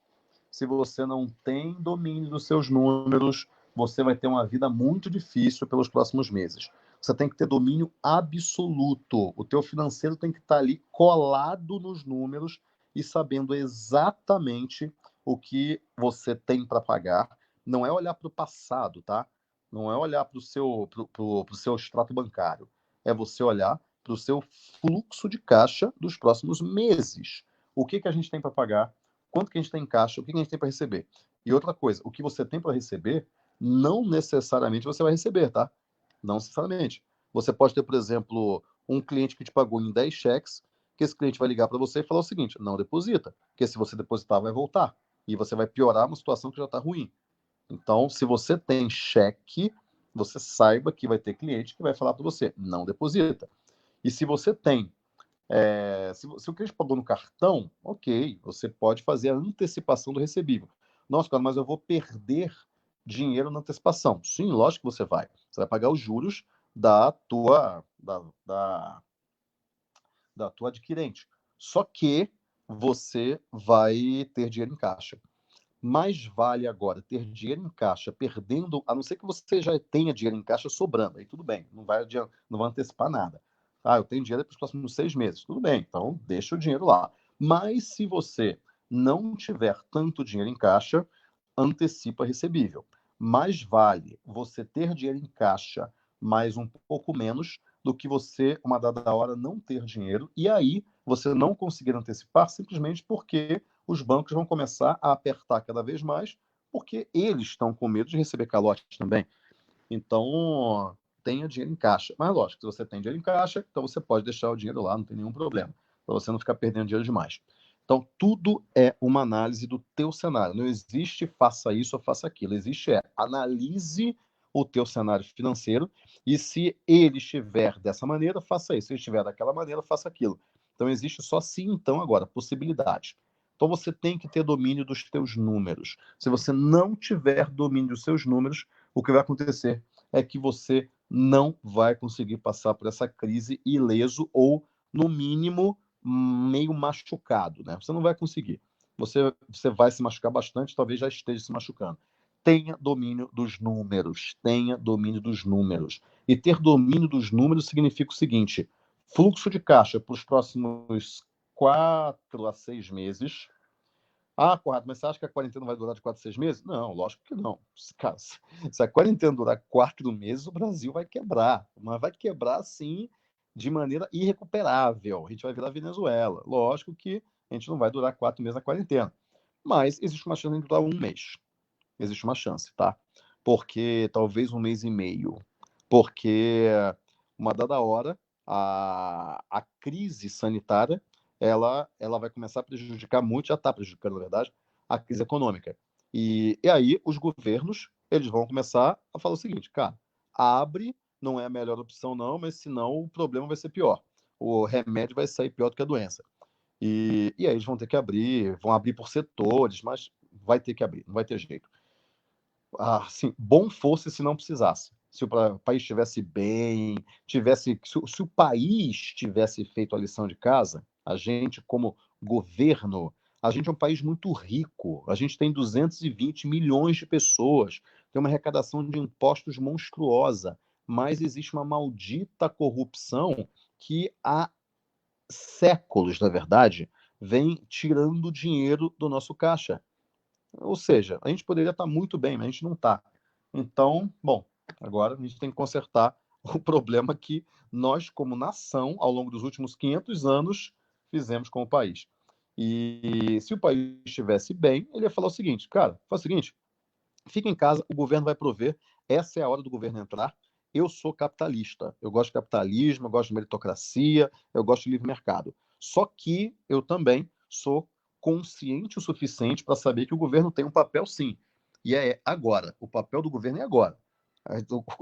Se você não tem domínio dos seus números, você vai ter uma vida muito difícil pelos próximos meses. Você tem que ter domínio absoluto. O teu financeiro tem que estar ali colado nos números e sabendo exatamente o que você tem para pagar. Não é olhar para o passado, tá? Não é olhar para o seu extrato bancário. É você olhar para o seu fluxo de caixa dos próximos meses. O que, que a gente tem para pagar? Quanto que a gente tem em caixa? O que, que a gente tem para receber? E outra coisa, o que você tem para receber, não necessariamente você vai receber, tá? Não necessariamente. Você pode ter, por exemplo, um cliente que te pagou em 10 cheques, que esse cliente vai ligar para você e falar o seguinte: não deposita, porque se você depositar, vai voltar. E você vai piorar uma situação que já está ruim. Então, se você tem cheque, você saiba que vai ter cliente que vai falar para você: não deposita. E se você tem se o cliente pagou no cartão, ok, você pode fazer a antecipação do recebível. Nossa, cara, mas eu vou perder dinheiro na antecipação. Sim, lógico que você vai. Você vai pagar os juros da tua adquirente. Só que você vai ter dinheiro em caixa. Mais vale agora ter dinheiro em caixa perdendo, a não ser que você já tenha dinheiro em caixa sobrando, aí tudo bem, não vai antecipar nada. Ah, eu tenho dinheiro para os próximos 6 meses, tudo bem, então deixa o dinheiro lá. Mas se você não tiver tanto dinheiro em caixa, antecipa recebível. Mais vale você ter dinheiro em caixa, mais um pouco menos, do que você, uma dada hora, não ter dinheiro, e aí você não conseguir antecipar simplesmente porque os bancos vão começar a apertar cada vez mais, porque eles estão com medo de receber calote também. Então, tenha dinheiro em caixa. Mas, lógico, se você tem dinheiro em caixa, então você pode deixar o dinheiro lá, não tem nenhum problema, para você não ficar perdendo dinheiro demais. Então, tudo é uma análise do teu cenário. Não existe faça isso ou faça aquilo. Existe analise o teu cenário financeiro e se ele estiver dessa maneira, faça isso. Se ele estiver daquela maneira, faça aquilo. Então, existe só sim, então, agora, possibilidade. Então, você tem que ter domínio dos teus números. Se você não tiver domínio dos seus números, o que vai acontecer é que você não vai conseguir passar por essa crise ileso ou, no mínimo, meio machucado, né? Você não vai conseguir. Você vai se machucar bastante, talvez já esteja se machucando. Tenha domínio dos números, tenha domínio dos números. E ter domínio dos números significa o seguinte: fluxo de caixa para os próximos 4 a 6 meses. Ah, Conrado, mas você acha que a quarentena vai durar de 4 a 6 meses? Não, lógico que não. Cara, se a quarentena durar 4 meses, o Brasil vai quebrar. Mas vai quebrar, sim, de maneira irrecuperável. A gente vai virar Venezuela. Lógico que a gente não vai durar 4 meses na quarentena. Mas existe uma chance de durar 1 mês. Existe uma chance, tá? Porque talvez 1 mês e meio. Porque uma dada hora, a crise sanitária ela vai começar a prejudicar muito, já está prejudicando, na verdade, a crise econômica. E aí os governos eles vão começar a falar o seguinte: cara, abre, não é a melhor opção não, mas senão o problema vai ser pior. O remédio vai sair pior do que a doença. E aí eles vão ter que abrir, vão abrir por setores, mas vai ter que abrir, não vai ter jeito. Assim, bom fosse se não precisasse. Se o país estivesse bem, se o país tivesse feito a lição de casa, a gente, como governo, a gente é um país muito rico. A gente tem 220 milhões de pessoas, tem uma arrecadação de impostos monstruosa, mas existe uma maldita corrupção que há séculos, na verdade, vem tirando dinheiro do nosso caixa. Ou seja, a gente poderia estar muito bem, mas a gente não está. Então, bom, agora a gente tem que consertar o problema que nós, como nação, ao longo dos últimos 500 anos, fizemos com o país. E se o país estivesse bem, ele ia falar o seguinte, cara, faz o seguinte, fica em casa, o governo vai prover, essa é a hora do governo entrar. Eu sou capitalista, eu gosto de capitalismo, eu gosto de meritocracia, eu gosto de livre mercado. Só que eu também sou consciente o suficiente para saber que o governo tem um papel sim. E é agora, o papel do governo é agora.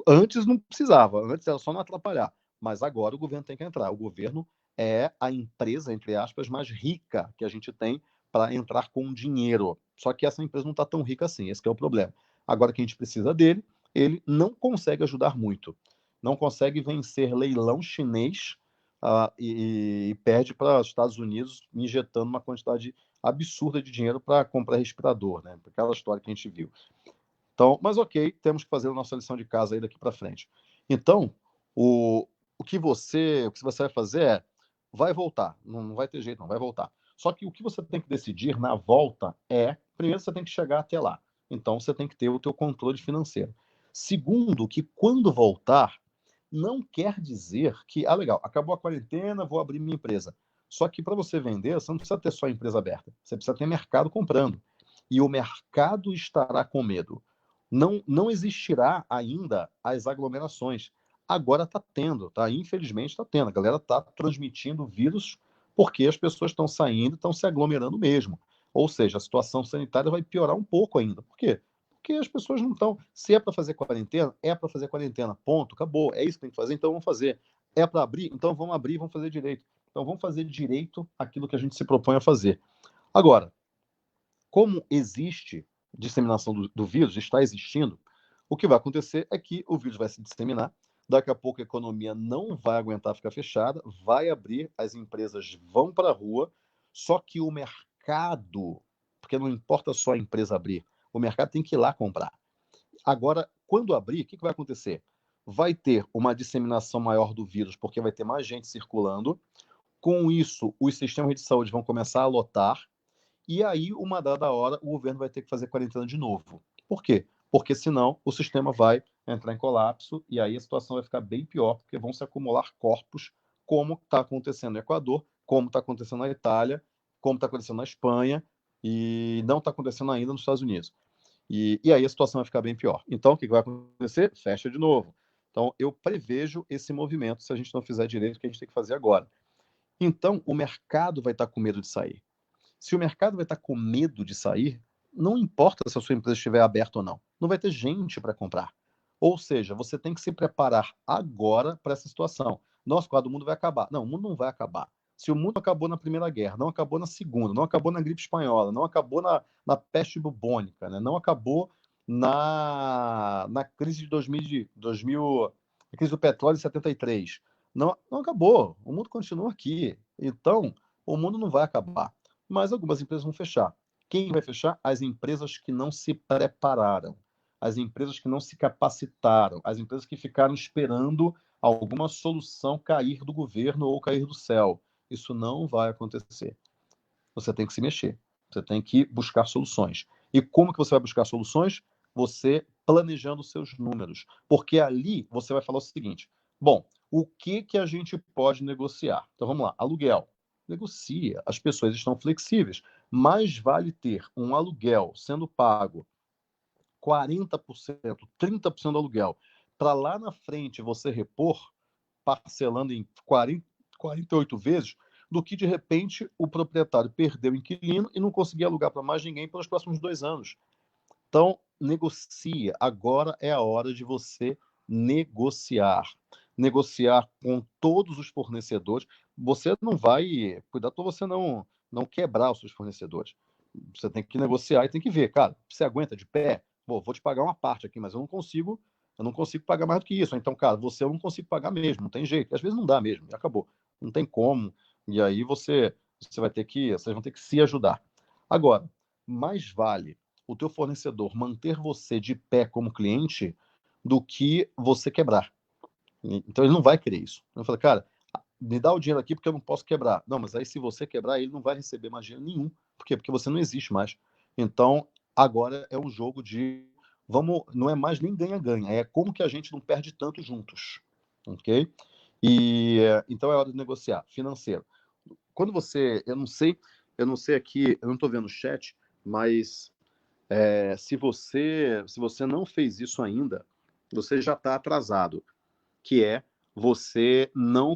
Antes não precisava, antes era só não atrapalhar. Mas agora o governo tem que entrar. O governo é a empresa, entre aspas, mais rica que a gente tem para entrar com dinheiro. Só que essa empresa não está tão rica assim, esse é o problema. Agora que a gente precisa dele, ele não consegue ajudar muito. Não consegue vencer leilão chinês e perde para os Estados Unidos, injetando uma quantidade absurda de dinheiro para comprar respirador, né? Aquela história que a gente viu. Então, mas ok, temos que fazer a nossa lição de casa aí daqui para frente. Então, o que você vai fazer é, vai voltar, não vai ter jeito, não vai voltar. Só que o que você tem que decidir na volta é, primeiro você tem que chegar até lá. Então, você tem que ter o teu controle financeiro. Segundo, que quando voltar, não quer dizer que, legal, acabou a quarentena, vou abrir minha empresa. Só que para você vender, você não precisa ter só a empresa aberta, você precisa ter mercado comprando. E o mercado estará com medo. Não existirá ainda as aglomerações. Agora está tendo, tá? Infelizmente está tendo. A galera está transmitindo vírus porque as pessoas estão saindo, estão se aglomerando mesmo. Ou seja, a situação sanitária vai piorar um pouco ainda. Por quê? Porque as pessoas não estão. Se é para fazer quarentena, é para fazer quarentena. Ponto, acabou. É isso que tem que fazer, então vamos fazer. É para abrir, então vamos abrir, vamos fazer direito. Então vamos fazer direito aquilo que a gente se propõe a fazer. Agora, como existe disseminação do vírus, está existindo, o que vai acontecer é que o vírus vai se disseminar, daqui a pouco a economia não vai aguentar ficar fechada, vai abrir, as empresas vão para a rua, só que o mercado, porque não importa só a empresa abrir, o mercado tem que ir lá comprar. Agora, quando abrir, o que vai acontecer? Vai ter uma disseminação maior do vírus, porque vai ter mais gente circulando. Com isso, os sistemas de saúde vão começar a lotar, e aí, uma dada hora, o governo vai ter que fazer quarentena de novo. Por quê? Porque senão o sistema vai entrar em colapso e aí a situação vai ficar bem pior, porque vão se acumular corpos, como está acontecendo no Equador, como está acontecendo na Itália, como está acontecendo na Espanha e não está acontecendo ainda nos Estados Unidos. E aí a situação vai ficar bem pior. Então, o que vai acontecer? Fecha de novo. Então, eu prevejo esse movimento se a gente não fizer direito o que a gente tem que fazer agora. Então, o mercado vai estar com medo de sair. Se o mercado vai estar com medo de sair, não importa se a sua empresa estiver aberta ou não, não vai ter gente para comprar. Ou seja, você tem que se preparar agora para essa situação. Nossa, quadro, o mundo vai acabar. Não, o mundo não vai acabar. Se o mundo acabou na Primeira Guerra, não acabou na Segunda, não acabou na gripe espanhola, não acabou na peste bubônica, né? Não acabou na crise de 2000, a crise do petróleo em 73. Não acabou. O mundo continua aqui. Então, o mundo não vai acabar, mas algumas empresas vão fechar. Quem vai fechar? As empresas que não se prepararam, as empresas que não se capacitaram, as empresas que ficaram esperando alguma solução cair do governo ou cair do céu. Isso não vai acontecer. Você tem que se mexer, você tem que buscar soluções. E como que você vai buscar soluções? Você planejando seus números. Porque ali você vai falar o seguinte: bom, o que a gente pode negociar? Então vamos lá, aluguel. Negocia, as pessoas estão flexíveis. Mais vale ter um aluguel sendo pago 40%, 30% do aluguel, para lá na frente você repor, parcelando em 48 vezes, do que de repente o proprietário perdeu o inquilino e não conseguia alugar para mais ninguém pelos próximos 2 anos. Então, negocia. Agora é a hora de você negociar. Negociar com todos os fornecedores. Você não vai. Cuidado para você não quebrar os seus fornecedores. Você tem que negociar e tem que ver, cara, você aguenta de pé? Vou te pagar uma parte aqui, mas eu não consigo pagar mais do que isso. Então, cara, eu não consigo pagar mesmo, não tem jeito. Às vezes não dá mesmo, e acabou. Não tem como. E aí vocês vão ter que se ajudar. Agora, mais vale o teu fornecedor manter você de pé como cliente do que você quebrar. Então ele não vai querer isso. Ele fala, cara, me dá o dinheiro aqui porque eu não posso quebrar. Não, mas aí se você quebrar, ele não vai receber mais dinheiro nenhum. Por quê? Porque você não existe mais. Então, Agora é um jogo de não é mais nem ganha-ganha, é como que a gente não perde tanto juntos, ok? E então é hora de negociar. Financeiro. Quando você, eu não sei aqui, eu não estou vendo o chat, mas se você não fez isso ainda, você já está atrasado, que é você não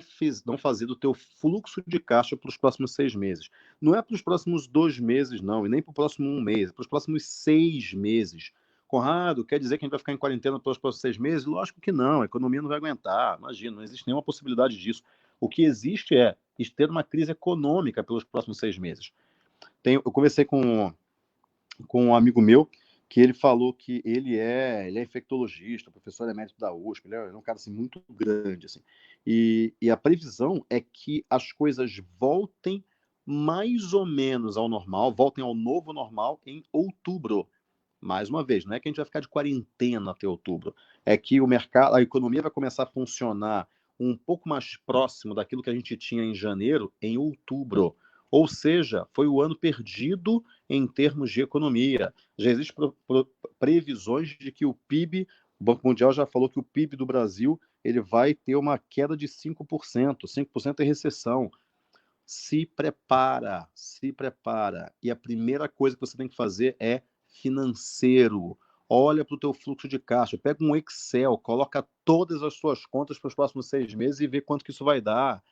fazer do teu fluxo de caixa para os próximos 6 meses. Não é para os próximos 2 meses, não, e nem para o próximo 1 mês, é para os próximos 6 meses. Conrado, quer dizer que a gente vai ficar em quarentena pelos próximos 6 meses? Lógico que não, a economia não vai aguentar, imagina, não existe nenhuma possibilidade disso. O que existe é ter uma crise econômica pelos próximos 6 meses. Eu conversei com um amigo meu que ele falou que ele é infectologista, professor emérito da USP, ele é um cara assim, muito grande. Assim. E a previsão é que as coisas voltem mais ou menos ao normal, voltem ao novo normal em outubro. Mais uma vez, não é que a gente vai ficar de quarentena até outubro, é que o mercado, a economia vai começar a funcionar um pouco mais próximo daquilo que a gente tinha em janeiro, em outubro. Ou seja, foi o ano perdido em termos de economia. Já existem previsões de que o PIB, o Banco Mundial já falou que o PIB do Brasil ele vai ter uma queda de 5%. 5% é recessão. Se prepara, se prepara. E a primeira coisa que você tem que fazer é financeiro. Olha para o teu fluxo de caixa, pega um Excel, coloca todas as suas contas para os próximos 6 meses e vê quanto que isso vai dar.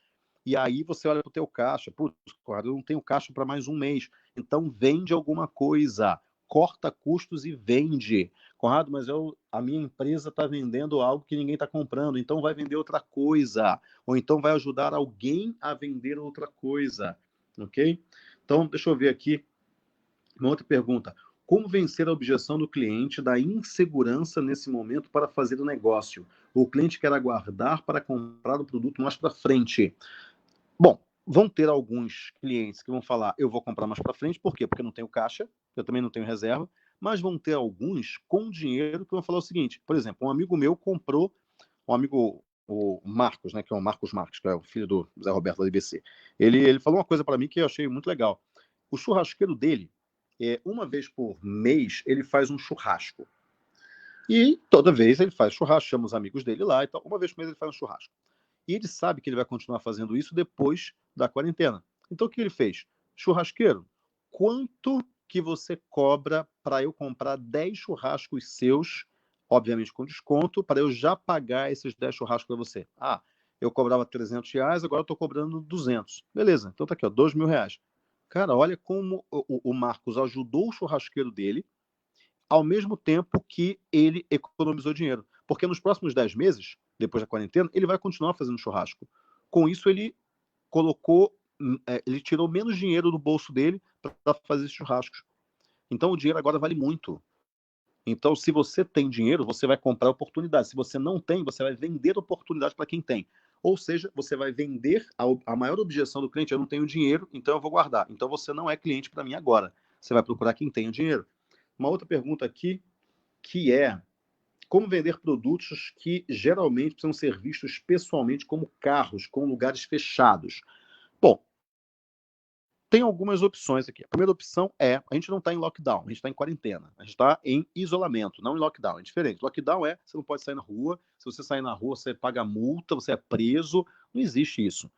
E aí você olha para o teu caixa, putz, eu não tenho caixa para mais um mês. Então vende alguma coisa, corta custos e vende. Conrado, mas a minha empresa está vendendo algo que ninguém está comprando, então vai vender outra coisa. Ou então vai ajudar alguém a vender outra coisa. Ok? Então, deixa eu ver aqui uma outra pergunta. Como vencer a objeção do cliente da insegurança nesse momento para fazer o negócio? O cliente quer aguardar para comprar o produto mais para frente. Bom, vão ter alguns clientes que vão falar, eu vou comprar mais para frente, por quê? Porque eu não tenho caixa, eu também não tenho reserva, mas vão ter alguns com dinheiro que vão falar o seguinte, por exemplo, um amigo meu comprou, um amigo, o Marcos, né, que é o Marcos Marques, que é o filho do Zé Roberto da IBC, ele falou uma coisa para mim que eu achei muito legal. O churrasqueiro dele, uma vez por mês, ele faz um churrasco. E toda vez ele faz churrasco, chama os amigos dele lá e tal, uma vez por mês ele faz um churrasco. E ele sabe que ele vai continuar fazendo isso depois da quarentena. Então o que ele fez? Churrasqueiro, quanto que você cobra para eu comprar 10 churrascos seus, obviamente com desconto, para eu já pagar esses 10 churrascos para você? Ah, eu cobrava R$ 300, agora eu estou cobrando 200. Beleza, então tá aqui, ó, R$ 2.000. Cara, olha como o Marcos ajudou o churrasqueiro dele, ao mesmo tempo que ele economizou dinheiro. Porque nos próximos 10 meses, depois da quarentena, ele vai continuar fazendo churrasco. Com isso, ele ele tirou menos dinheiro do bolso dele para fazer esses churrascos. Então, o dinheiro agora vale muito. Então, se você tem dinheiro, você vai comprar oportunidade. Se você não tem, você vai vender oportunidade para quem tem. Ou seja, você vai vender a maior objeção do cliente, eu não tenho dinheiro, então eu vou guardar. Então, você não é cliente para mim agora. Você vai procurar quem tem o dinheiro. Uma outra pergunta aqui, que é como vender produtos que geralmente precisam ser vistos pessoalmente como carros, com lugares fechados. Bom, tem algumas opções aqui. A primeira opção é, a gente não está em lockdown, a gente está em quarentena, a gente está em isolamento, não em lockdown, é diferente. Lockdown é, você não pode sair na rua, se você sair na rua, você paga multa, você é preso, não existe isso.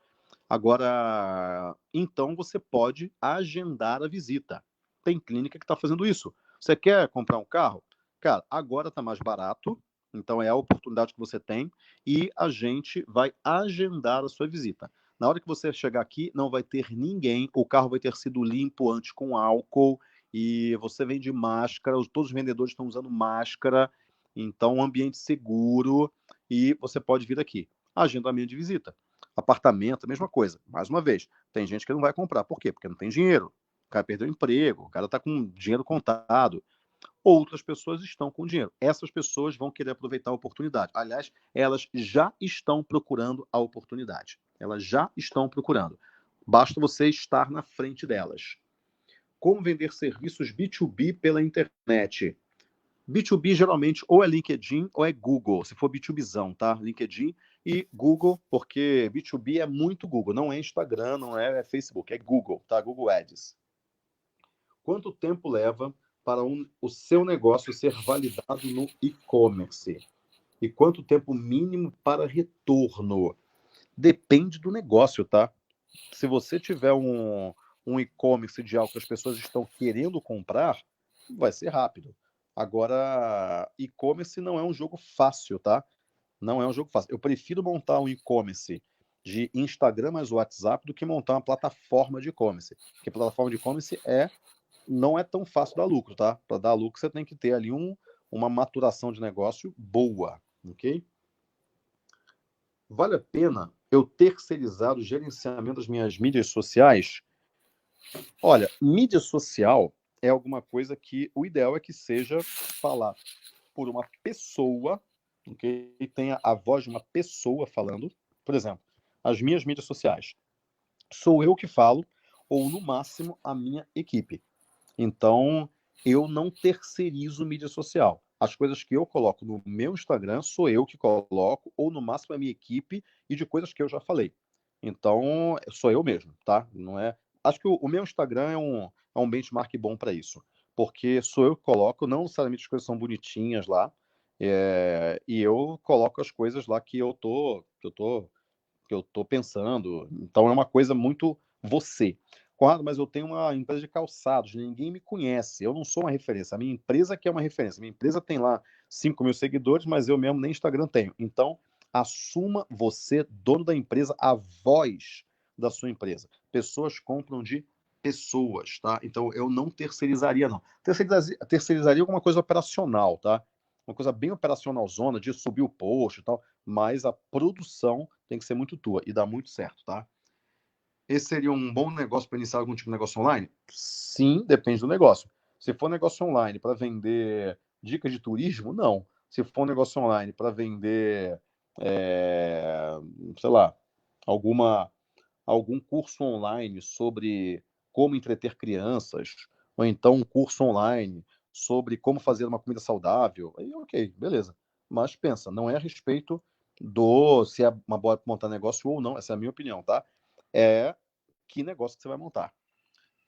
Agora, então você pode agendar a visita. Tem clínica que está fazendo isso. Você quer comprar um carro? Cara, agora está mais barato, então é a oportunidade que você tem e a gente vai agendar a sua visita. Na hora que você chegar aqui, não vai ter ninguém, o carro vai ter sido limpo antes com álcool e você vende máscara, todos os vendedores estão usando máscara, então um ambiente seguro e você pode vir aqui. Agendamento de visita. Apartamento, a mesma coisa. Mais uma vez, tem gente que não vai comprar. Por quê? Porque não tem dinheiro. O cara perdeu o emprego, o cara está com dinheiro contado. Outras pessoas estão com dinheiro. Essas pessoas vão querer aproveitar a oportunidade. Aliás, elas já estão procurando a oportunidade. Elas já estão procurando. Basta você estar na frente delas. Como vender serviços B2B pela internet? B2B geralmente ou é LinkedIn ou é Google, se for B2Bzão, tá? LinkedIn e Google, porque B2B é muito Google, não é Instagram, não é Facebook, é Google, tá? Google Ads. Quanto tempo leva para o seu negócio ser validado no e-commerce? E quanto tempo mínimo para retorno? Depende do negócio, tá? Se você tiver um e-commerce de algo que as pessoas estão querendo comprar, vai ser rápido. Agora, e-commerce não é um jogo fácil, tá? Não é um jogo fácil. Eu prefiro montar um e-commerce de Instagram mais WhatsApp do que montar uma plataforma de e-commerce. Porque plataforma de e-commerce não é tão fácil dar lucro, tá? Para dar lucro, você tem que ter ali uma maturação de negócio boa, ok? Vale a pena eu terceirizar o gerenciamento das minhas mídias sociais? Olha, mídia social é alguma coisa que o ideal é que seja falar por uma pessoa, ok? E tenha a voz de uma pessoa falando. Por exemplo, as minhas mídias sociais. Sou eu que falo, ou no máximo a minha equipe. Então, eu não terceirizo mídia social. As coisas que eu coloco no meu Instagram sou eu que coloco, ou no máximo a minha equipe, e de coisas que eu já falei. Então, sou eu mesmo, tá? Não é. Acho que o meu Instagram é um benchmark bom para isso. Porque sou eu que coloco, não necessariamente as coisas são bonitinhas lá. E eu coloco as coisas lá que eu tô pensando. Então é uma coisa muito você. Claro, mas eu tenho uma empresa de calçados, ninguém me conhece, eu não sou uma referência. A minha empresa que é uma referência. A minha empresa tem lá 5 mil seguidores, mas eu mesmo nem Instagram tenho. Então, assuma você, dono da empresa, a voz da sua empresa. Pessoas compram de pessoas, tá? Então, eu não terceirizaria, não. Terceirizaria alguma coisa operacional, tá? Uma coisa bem operacional zona, de subir o post e tal, mas a produção tem que ser muito tua e dá muito certo, tá? Esse seria um bom negócio para iniciar algum tipo de negócio online? Sim, depende do negócio. Se for negócio online para vender dicas de turismo, não. Se for um negócio online para vender, é, sei lá, alguma, algum curso online sobre como entreter crianças, ou então um curso online sobre como fazer uma comida saudável, aí ok, beleza. Mas pensa, não é a respeito do se é uma boa montar negócio ou não, essa é a minha opinião, tá? É que negócio que você vai montar.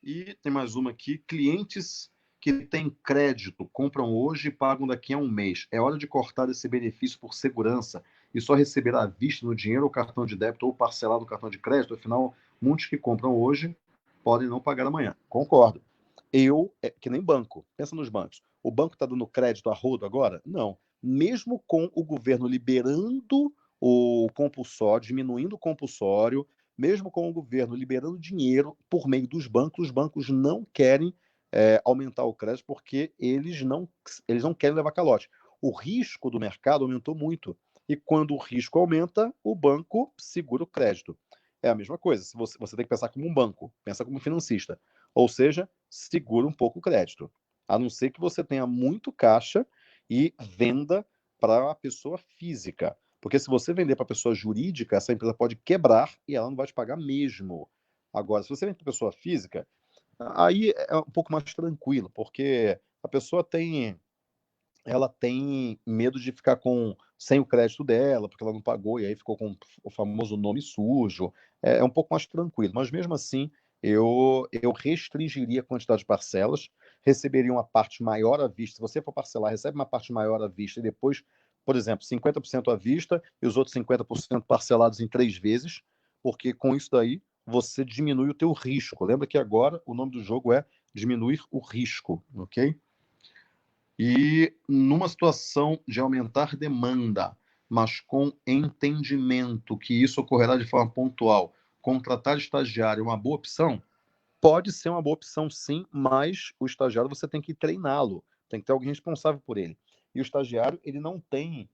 E tem mais uma aqui: clientes que têm crédito compram hoje e pagam daqui a um mês. É hora de cortar esse benefício por segurança e só receber à vista no dinheiro ou cartão de débito ou parcelado no cartão de crédito. Afinal, muitos que compram hoje podem não pagar amanhã. Concordo. Que nem banco. Pensa nos bancos. O banco está dando crédito a rodo agora? Não. Mesmo com o governo liberando o compulsório, diminuindo o compulsório, mesmo com o governo liberando dinheiro por meio dos bancos, os bancos não querem aumentar o crédito porque eles não querem levar calote. O risco do mercado aumentou muito. E quando o risco aumenta, o banco segura o crédito. É a mesma coisa. Se você tem que pensar como um banco, pensa como um financista. Ou seja, segura um pouco o crédito. A não ser que você tenha muito caixa e venda para a pessoa física. Porque se você vender para pessoa jurídica, essa empresa pode quebrar e ela não vai te pagar mesmo. Agora, se você vende para pessoa física, aí é um pouco mais tranquilo, porque a pessoa ela tem medo de ficar sem o crédito dela, porque ela não pagou e aí ficou com o famoso nome sujo. É um pouco mais tranquilo, mas mesmo assim eu restringiria a quantidade de parcelas, receberia uma parte maior à vista. Se você for parcelar, recebe uma parte maior à vista e depois, por exemplo, 50% à vista e os outros 50% parcelados em 3 vezes, porque com isso daí você diminui o teu risco. Lembra que agora o nome do jogo é diminuir o risco, ok? E numa situação de aumentar demanda, mas com entendimento que isso ocorrerá de forma pontual, contratar estagiário é uma boa opção? Pode ser uma boa opção, sim, mas o estagiário você tem que treiná-lo, tem que ter alguém responsável por ele. E o estagiário, ele não tem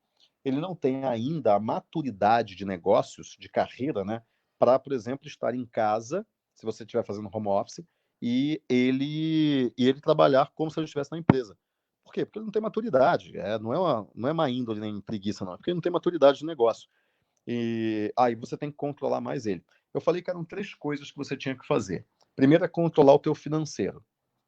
ainda a maturidade de negócios, de carreira, né, para, por exemplo, estar em casa, se você estiver fazendo home office, e ele trabalhar como se ele estivesse na empresa. Por quê? Porque ele não tem maturidade. Não é má índole nem preguiça, não. É porque ele não tem maturidade de negócio. E aí você tem que controlar mais ele. Eu falei que eram 3 coisas que você tinha que fazer. Primeiro é controlar o teu financeiro.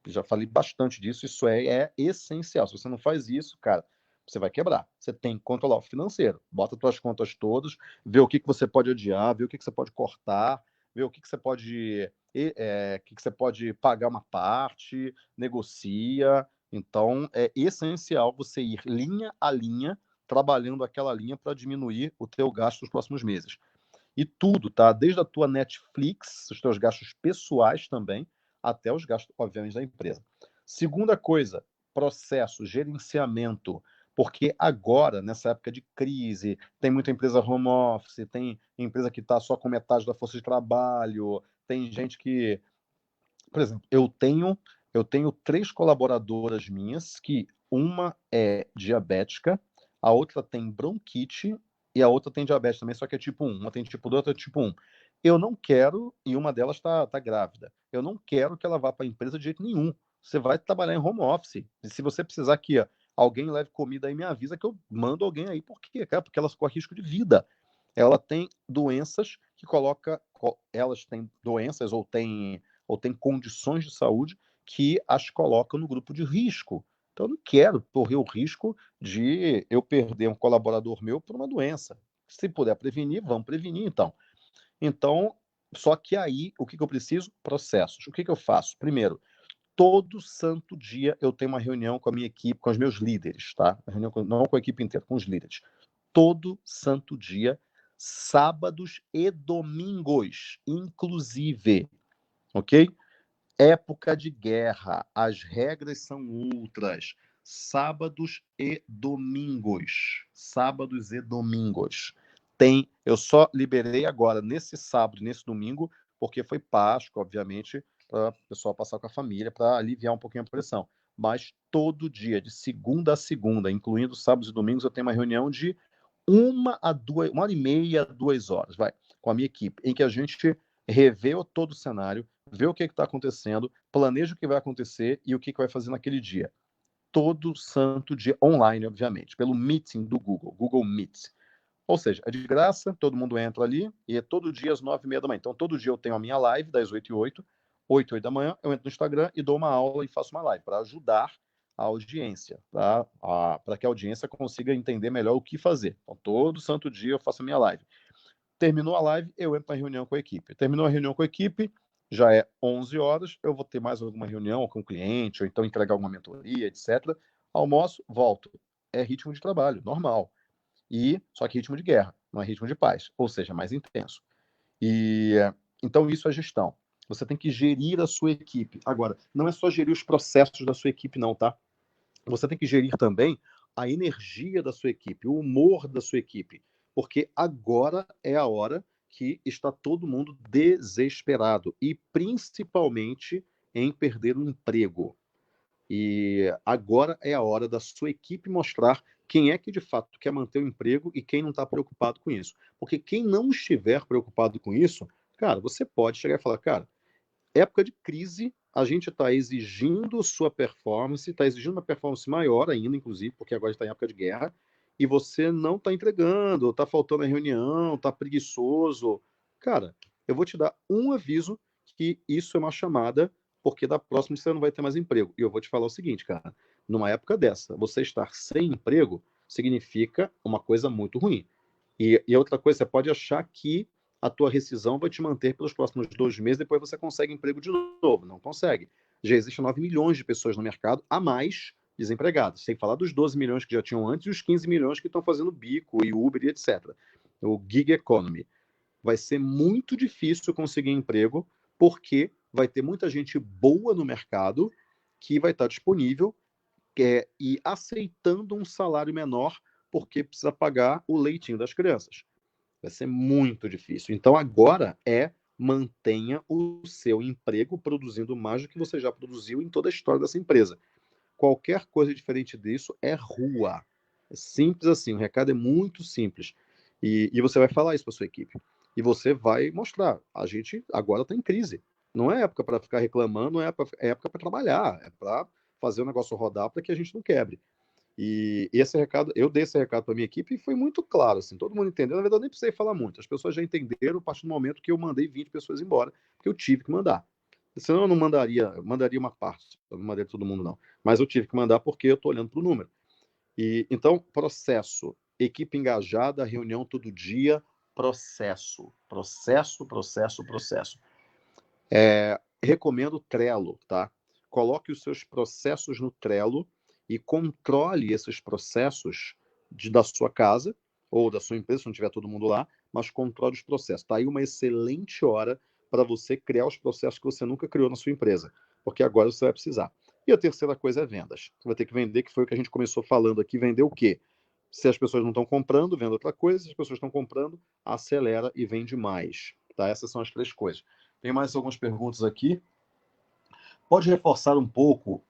Já falei bastante disso, isso é essencial. Se você não faz isso, cara, você vai quebrar. Você tem que controlar o financeiro. Bota suas contas todas, vê o que você pode adiar, vê o que você pode cortar, vê o que você pode, o que você pode pagar uma parte, negocia, Então, é essencial você ir linha a linha, trabalhando aquela linha para diminuir o teu gasto nos próximos meses. E tudo, tá? Desde a tua Netflix, os teus gastos pessoais também, até os gastos, obviamente, da empresa. Segunda coisa, processo, gerenciamento. Porque agora, nessa época de crise, tem muita empresa home office, tem empresa que está só com metade da força de trabalho, tem gente que... Por exemplo, eu tenho 3 colaboradoras minhas que uma é diabética, a outra tem bronquite e a outra tem diabetes também, só que é tipo 1. Uma tem tipo 2, outra é tipo 1. Eu não quero, e uma delas está grávida, eu não quero que ela vá para a empresa de jeito nenhum. Você vai trabalhar em home office. E se você precisar que alguém leve comida aí, me avisa que eu mando alguém aí. Por quê, cara? Porque elas correm risco de vida. Ela tem doenças que elas têm doenças ou têm condições de saúde que as colocam no grupo de risco. Então, eu não quero correr o risco de eu perder um colaborador meu por uma doença. Se puder prevenir, vamos prevenir, então. Então, só que aí, o que eu preciso? Processos. O que eu faço? Primeiro, todo santo dia eu tenho uma reunião com a minha equipe, com os meus líderes, tá? Não com a equipe inteira, com os líderes. Todo santo dia, sábados e domingos, inclusive, ok? Época de guerra, as regras são outras. Sábados e domingos. Sábados e domingos. Eu só liberei agora, nesse sábado, nesse domingo, porque foi Páscoa, obviamente, para o pessoal passar com a família, para aliviar um pouquinho a pressão. Mas todo dia, de segunda a segunda, incluindo sábados e domingos, eu tenho uma reunião de 1 hora e meia, 2 horas, com a minha equipe, em que a gente revê todo o cenário, vê o que está acontecendo, planeja o que vai acontecer e o que vai fazer naquele dia. Todo santo dia, online, obviamente, pelo Meeting do Google Meet. Ou seja, é de graça, todo mundo entra ali e é todo dia às 9h30 da manhã. Então, todo dia eu tenho a minha live das 8h08, 8h08 da manhã, eu entro no Instagram e dou uma aula e faço uma live para ajudar a audiência, para que a audiência consiga entender melhor o que fazer. Então, todo santo dia eu faço a minha live. Terminou a live, eu entro na reunião com a equipe. Terminou a reunião com a equipe, já é 11 horas, eu vou ter mais alguma reunião com o cliente, ou então entregar alguma mentoria, etc. Almoço, volto. É ritmo de trabalho, normal. Só que ritmo de guerra, não é ritmo de paz, ou seja, mais intenso. E então isso é gestão. Você tem que gerir a sua equipe. Agora, não é só gerir os processos da sua equipe, não, tá? Você tem que gerir também a energia da sua equipe, o humor da sua equipe, porque agora é a hora que está todo mundo desesperado e principalmente em perder o emprego. E agora é a hora da sua equipe mostrar quem é que de fato quer manter o emprego e quem não está preocupado com isso. Porque quem não estiver preocupado com isso, cara, você pode chegar e falar, cara, época de crise, a gente está exigindo sua performance, está exigindo uma performance maior ainda, inclusive, porque agora está em época de guerra, e você não está entregando, está faltando a reunião, está preguiçoso. Cara, eu vou te dar um aviso que isso é uma chamada, porque da próxima você não vai ter mais emprego. E eu vou te falar o seguinte, cara, numa época dessa, você estar sem emprego significa uma coisa muito ruim. E outra coisa, você pode achar que a tua rescisão vai te manter pelos próximos 2 meses, depois você consegue emprego de novo. Não consegue. Já existem 9 milhões de pessoas no mercado, a mais desempregadas. Sem falar dos 12 milhões que já tinham antes e os 15 milhões que estão fazendo bico e Uber e etc. O gig economy. Vai ser muito difícil conseguir emprego, porque vai ter muita gente boa no mercado que vai estar disponível e aceitando um salário menor porque precisa pagar o leitinho das crianças. Vai ser muito difícil. Então agora mantenha o seu emprego produzindo mais do que você já produziu em toda a história dessa empresa. Qualquer coisa diferente disso é rua. É simples assim, o recado é muito simples. E você vai falar isso para sua equipe. E você vai mostrar, a gente agora está em crise. Não é época para ficar reclamando, não é época para trabalhar, é para fazer o negócio rodar para que a gente não quebre. E esse recado, eu dei esse recado para minha equipe e foi muito claro, assim, todo mundo entendeu. Na verdade, eu nem precisei falar muito. As pessoas já entenderam a partir do momento que eu mandei 20 pessoas embora, porque eu tive que mandar. Senão eu não mandaria uma parte, eu não mandaria todo mundo, não. Mas eu tive que mandar porque eu estou olhando para o número. Então, processo, equipe engajada, reunião todo dia, processo. Recomendo Trello, tá? coloque os seus processos no Trello e controle esses processos da sua casa ou da sua empresa, se não tiver todo mundo lá, mas controle os processos. Está aí uma excelente hora para você criar os processos que você nunca criou na sua empresa, porque agora você vai precisar. E a terceira coisa é vendas. Você vai ter que vender, que foi o que a gente começou falando aqui. Vender o quê? Se as pessoas não estão comprando, venda outra coisa. Se as pessoas estão comprando, acelera e vende mais. Tá? Essas são as três coisas. Tem mais algumas perguntas aqui. Pode reforçar um pouco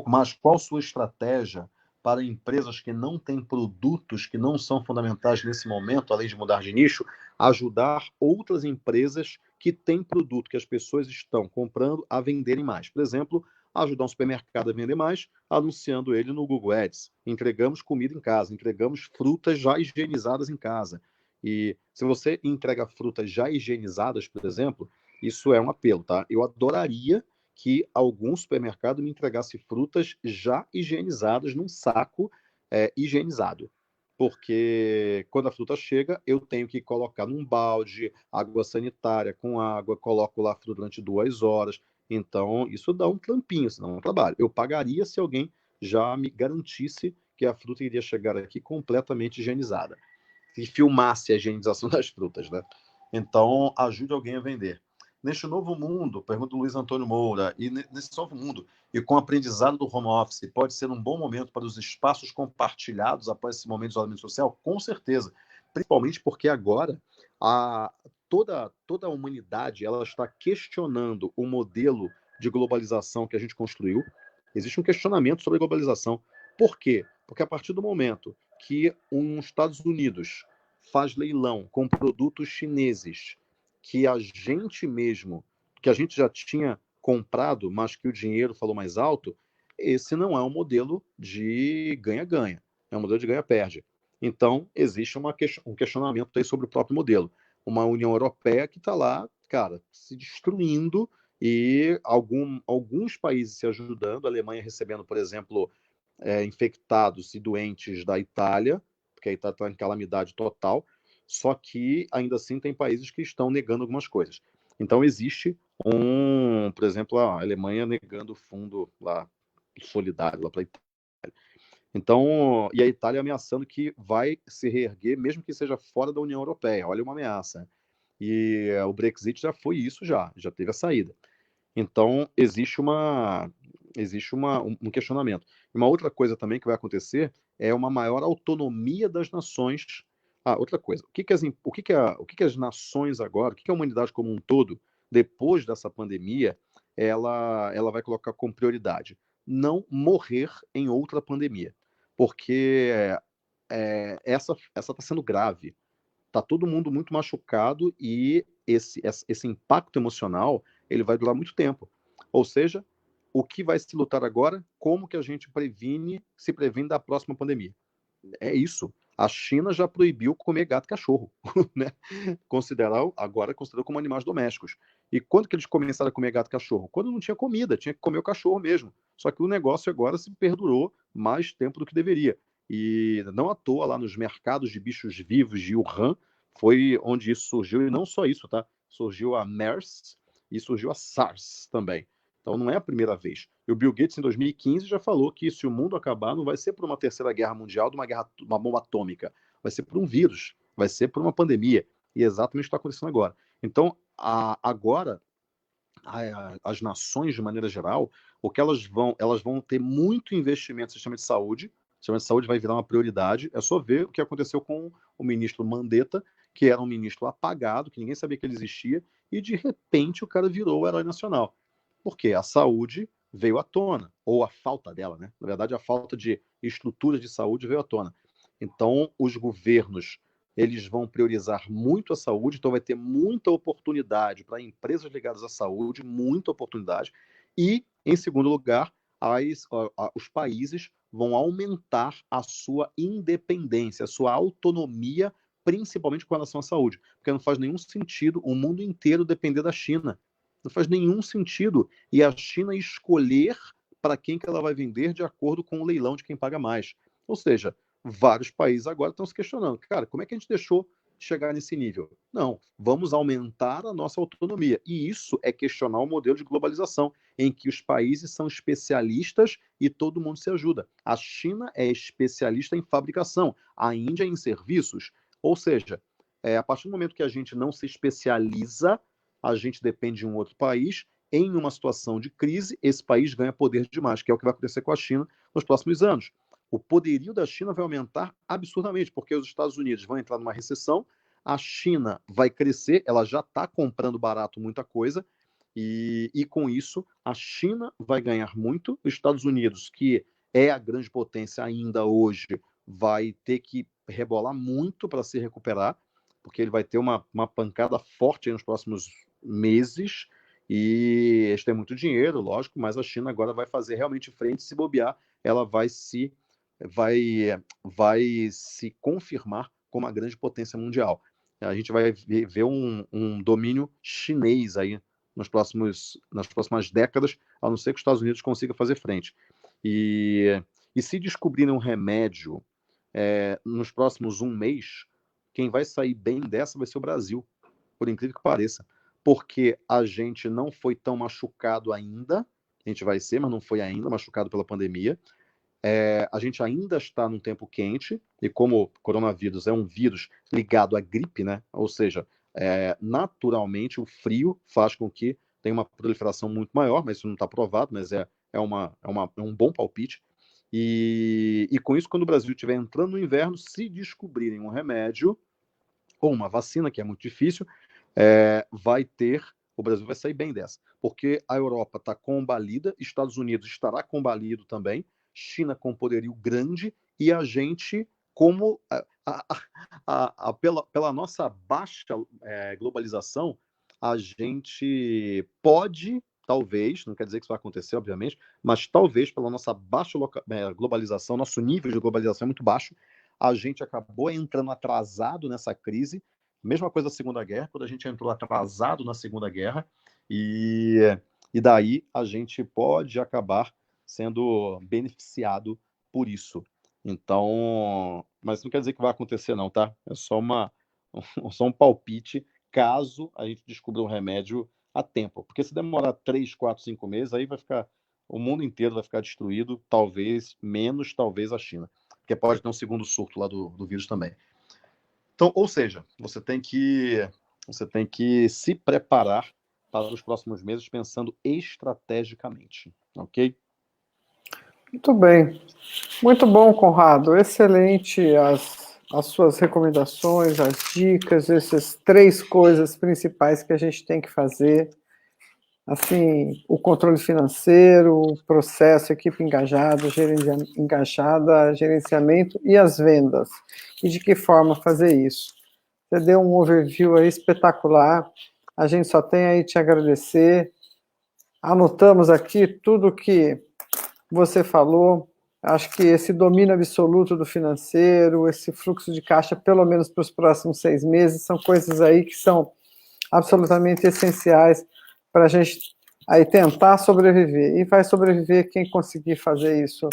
mais qual sua estratégia para empresas que não têm produtos que não são fundamentais nesse momento, além de mudar de nicho, ajudar outras empresas que têm produto que as pessoas estão comprando a venderem mais. Por exemplo, ajudar um supermercado a vender mais, anunciando ele no Google Ads. Entregamos comida em casa, entregamos frutas já higienizadas em casa. E se você entrega frutas já higienizadas, por exemplo, isso é um apelo, tá? Eu adoraria que algum supermercado me entregasse frutas já higienizadas num saco higienizado. Porque quando a fruta chega, eu tenho que colocar num balde, água sanitária com água, coloco lá a fruta durante 2 horas. Então, isso dá um trampinho, isso dá um trabalho. Eu pagaria se alguém já me garantisse que a fruta iria chegar aqui completamente higienizada. E filmasse a higienização das frutas, né? Então, ajude alguém a vender. Neste novo mundo, pergunta o Luiz Antônio Moura, e nesse novo mundo, e com o aprendizado do home office, pode ser um bom momento para os espaços compartilhados após esse momento de isolamento social? Com certeza. Principalmente porque agora toda a humanidade ela está questionando o modelo de globalização que a gente construiu. Existe um questionamento sobre a globalização. Por quê? Porque a partir do momento que os Estados Unidos faz leilão com produtos chineses que a gente mesmo, que a gente já tinha comprado, mas que o dinheiro falou mais alto, esse não é um modelo de ganha-ganha, é um modelo de ganha-perde. Então, existe um questionamento aí sobre o próprio modelo. Uma União Europeia que está lá, cara, se destruindo e alguns países se ajudando, a Alemanha recebendo, por exemplo, infectados e doentes da Itália, porque a Itália está em calamidade total, só que ainda assim tem países que estão negando algumas coisas. Então existe por exemplo, a Alemanha negando o fundo lá solidário lá para a Itália. Então, e a Itália ameaçando que vai se reerguer, mesmo que seja fora da União Europeia. Olha uma ameaça. E o Brexit já foi isso, já teve a saída. Então, existe um questionamento. E uma outra coisa também que vai acontecer é uma maior autonomia das nações. Outra coisa, o que as nações agora, o que a humanidade como um todo, depois dessa pandemia, ela vai colocar como prioridade? Não morrer em outra pandemia. Porque essa está sendo grave. Está todo mundo muito machucado e esse impacto emocional ele vai durar muito tempo. Ou seja, o que vai se lutar agora? Como que a gente se previne da próxima pandemia? É isso. A China já proibiu comer gato e cachorro, né? Agora considerou como animais domésticos. E quando que eles começaram a comer gato e cachorro? Quando não tinha comida, tinha que comer o cachorro mesmo. Só que o negócio agora se perdurou mais tempo do que deveria. E não à toa, lá nos mercados de bichos vivos de Wuhan, foi onde isso surgiu. E não só isso, tá? Surgiu a MERS e surgiu a SARS também. Então não é a primeira vez. E o Bill Gates, em 2015, já falou que se o mundo acabar, não vai ser por uma terceira guerra mundial, uma bomba atômica. Vai ser por um vírus, vai ser por uma pandemia. E é exatamente o que está acontecendo agora. Então, agora, as nações, de maneira geral, o que elas vão ter muito investimento no sistema de saúde. O sistema de saúde vai virar uma prioridade. É só ver o que aconteceu com o ministro Mandetta, que era um ministro apagado, que ninguém sabia que ele existia, e de repente o cara virou o herói nacional. Porque a saúde veio à tona, ou a falta dela, né? Na verdade, a falta de estrutura de saúde veio à tona. Então, os governos eles vão priorizar muito a saúde, então vai ter muita oportunidade para empresas ligadas à saúde, muita oportunidade. E, em segundo lugar, os países vão aumentar a sua independência, a sua autonomia, principalmente com relação à saúde. Porque não faz nenhum sentido o mundo inteiro depender da China. Não faz nenhum sentido. E a China escolher para quem que ela vai vender de acordo com o leilão de quem paga mais. Ou seja, vários países agora estão se questionando, cara, como é que a gente deixou chegar nesse nível. Não, vamos aumentar a nossa autonomia. E isso é questionar o modelo de globalização, em que os países são especialistas e todo mundo se ajuda. A China é especialista em fabricação, a Índia em serviços. Ou seja, a partir do momento que a gente não se especializa, a gente depende de um outro país. Em uma situação de crise, esse país ganha poder demais, que é o que vai acontecer com a China nos próximos anos. O poderio da China vai aumentar absurdamente, porque os Estados Unidos vão entrar numa recessão, a China vai crescer, ela já está comprando barato muita coisa, e com isso a China vai ganhar muito, os Estados Unidos, que é a grande potência ainda hoje, vai ter que rebolar muito para se recuperar, porque ele vai ter uma pancada forte nos próximos meses, e eles têm muito dinheiro, lógico, mas a China agora vai fazer realmente frente, se bobear, ela vai se confirmar como a grande potência mundial. A gente vai ver um domínio chinês aí nas próximas décadas, a não ser que os Estados Unidos consiga fazer frente. E se descobrirem um remédio nos próximos um mês, quem vai sair bem dessa vai ser o Brasil, por incrível que pareça, porque a gente não foi tão machucado ainda, a gente vai ser, mas não foi ainda machucado pela pandemia. A gente ainda está num tempo quente, e como o coronavírus é um vírus ligado à gripe, né? Ou seja, naturalmente o frio faz com que tenha uma proliferação muito maior, mas isso não está provado, mas é um bom palpite. E com isso, quando o Brasil estiver entrando no inverno, se descobrirem um remédio ou uma vacina, que é muito difícil, o Brasil vai sair bem dessa, porque a Europa está combalida, Estados Unidos estará combalido também, China com poderio grande, e a gente, como pela nossa baixa globalização, a gente pode, talvez, não quer dizer que isso vai acontecer, obviamente, mas talvez pela nossa baixa globalização, nosso nível de globalização é muito baixo, a gente acabou entrando atrasado nessa crise. Mesma coisa da Segunda Guerra, quando a gente entrou atrasado na Segunda Guerra, e daí a gente pode acabar sendo beneficiado por isso. Então, mas não quer dizer que vai acontecer não, tá? É só só um palpite, caso a gente descubra um remédio a tempo. Porque se demorar 3, 4, 5 meses, aí o mundo inteiro vai ficar destruído, talvez menos, talvez a China. Porque pode ter um segundo surto lá do vírus também. Então, ou seja, você tem que se preparar para os próximos meses pensando estrategicamente, ok? Muito bem. Muito bom, Conrado. Excelente as suas recomendações, as dicas, essas 3 coisas principais que a gente tem que fazer. Assim, o controle financeiro, o processo, equipe engajada, gerenciamento e as vendas. E de que forma fazer isso? Você deu um overview aí espetacular. A gente só tem aí te agradecer. Anotamos aqui tudo que você falou. Acho que esse domínio absoluto do financeiro, esse fluxo de caixa, pelo menos para os próximos 6 meses, são coisas aí que são absolutamente essenciais para a gente aí tentar sobreviver. E vai sobreviver quem conseguir fazer isso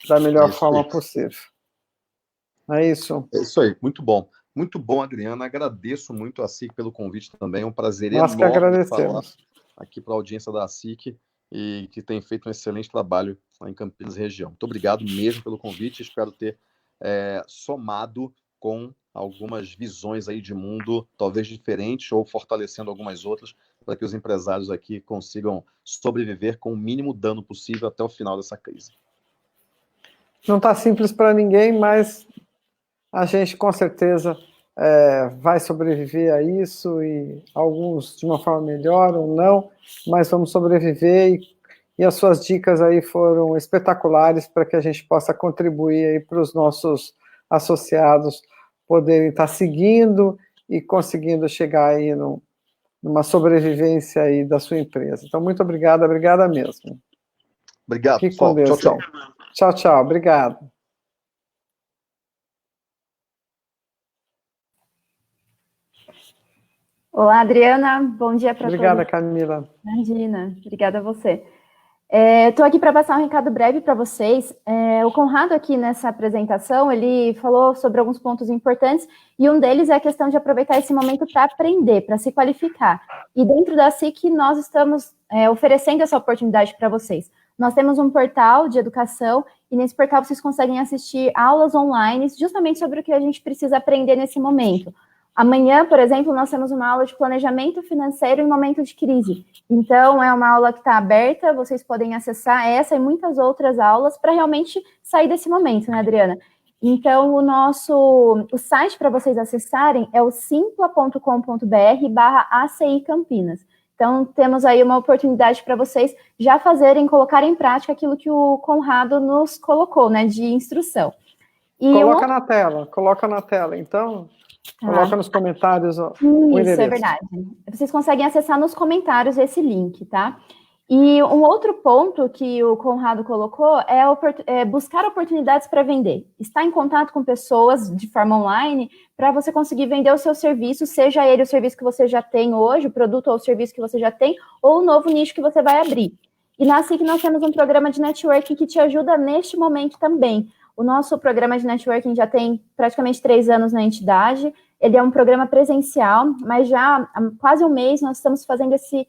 da melhor forma possível. É isso? É isso aí, muito bom. Muito bom, Adriana. Agradeço muito a SIC pelo convite também. É um prazer Nós que enorme falar agradecemos. aqui para a audiência da SIC e que tem feito um excelente trabalho lá em Campinas e região. Muito obrigado mesmo pelo convite. Espero ter somado com algumas visões aí de mundo, talvez diferentes, ou fortalecendo algumas outras, para que os empresários aqui consigam sobreviver com o mínimo dano possível até o final dessa crise. Não está simples para ninguém, mas a gente com certeza vai sobreviver a isso, e alguns de uma forma melhor ou não, mas vamos sobreviver, e as suas dicas aí foram espetaculares para que a gente possa contribuir aí para os nossos associados poderem estar seguindo e conseguindo chegar aí numa sobrevivência aí da sua empresa. Então, muito obrigada mesmo. Obrigado, Fique com pessoal. Deus. Tchau, tchau. Tchau, tchau. Obrigado. Olá, Adriana. Bom dia para todos. Obrigada, Camila. Imagina. Obrigada a você. Estou aqui para passar um recado breve para vocês. O Conrado aqui nessa apresentação, ele falou sobre alguns pontos importantes, e um deles é a questão de aproveitar esse momento para aprender, para se qualificar. E dentro da SIC, nós estamos oferecendo essa oportunidade para vocês. Nós temos um portal de educação, e nesse portal vocês conseguem assistir aulas online, justamente sobre o que a gente precisa aprender nesse momento. Amanhã, por exemplo, nós temos uma aula de planejamento financeiro em momento de crise. Então, é uma aula que está aberta, vocês podem acessar essa e muitas outras aulas para realmente sair desse momento, né, Adriana? Então, o site para vocês acessarem é o simpla.com.br/ACI Campinas. Então, temos aí uma oportunidade para vocês já colocar em prática aquilo que o Conrado nos colocou, né, de instrução. E coloca na tela, então... Coloca nos comentários o endereço. Isso, é verdade. Vocês conseguem acessar nos comentários esse link, tá? E um outro ponto que o Conrado colocou é buscar oportunidades para vender. Estar em contato com pessoas de forma online para você conseguir vender o seu serviço, seja ele o serviço que você já tem hoje, o produto ou o serviço que você já tem, ou o novo nicho que você vai abrir. E na SIC nós temos um programa de networking que te ajuda neste momento também. O nosso programa de networking já tem praticamente 3 anos na entidade. Ele é um programa presencial, mas já há quase um mês nós estamos fazendo esse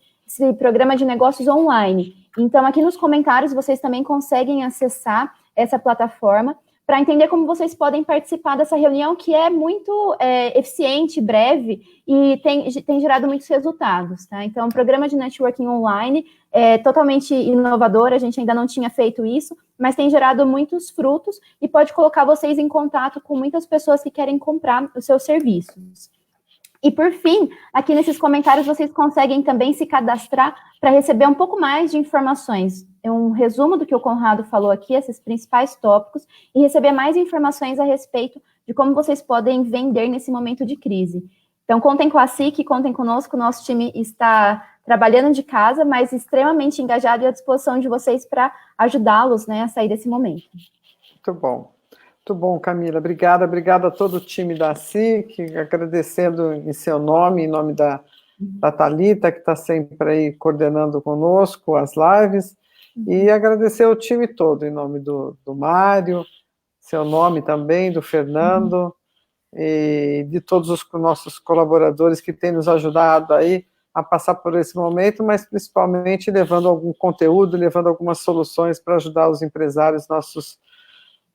programa de negócios online. Então, aqui nos comentários, vocês também conseguem acessar essa plataforma para entender como vocês podem participar dessa reunião, que é muito eficiente, breve, e tem gerado muitos resultados, tá? Então, o programa de networking online é totalmente inovador, a gente ainda não tinha feito isso, mas tem gerado muitos frutos e pode colocar vocês em contato com muitas pessoas que querem comprar os seus serviços. E, por fim, aqui nesses comentários vocês conseguem também se cadastrar para receber um pouco mais de informações. É um resumo do que o Conrado falou aqui, esses principais tópicos, e receber mais informações a respeito de como vocês podem vender nesse momento de crise. Então, contem com a SIC, contem conosco, o nosso time está trabalhando de casa, mas extremamente engajado e à disposição de vocês para ajudá-los, né, a sair desse momento. Muito bom. Muito bom, Camila. Obrigada a todo o time da SIC, agradecendo em seu nome, em nome da Thalita, que está sempre aí coordenando conosco as lives, e agradecer ao time todo, em nome do Mário, seu nome também, do Fernando, e de todos os nossos colaboradores que têm nos ajudado aí a passar por esse momento, mas principalmente levando algum conteúdo, levando algumas soluções para ajudar os empresários,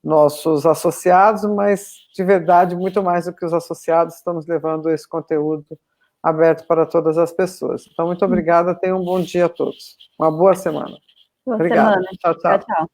nossos associados, mas de verdade, muito mais do que os associados, estamos levando esse conteúdo aberto para todas as pessoas. Então, muito obrigada, tenham um bom dia a todos. Uma boa semana. Boa semana. Tchau, tchau. Tchau, tchau.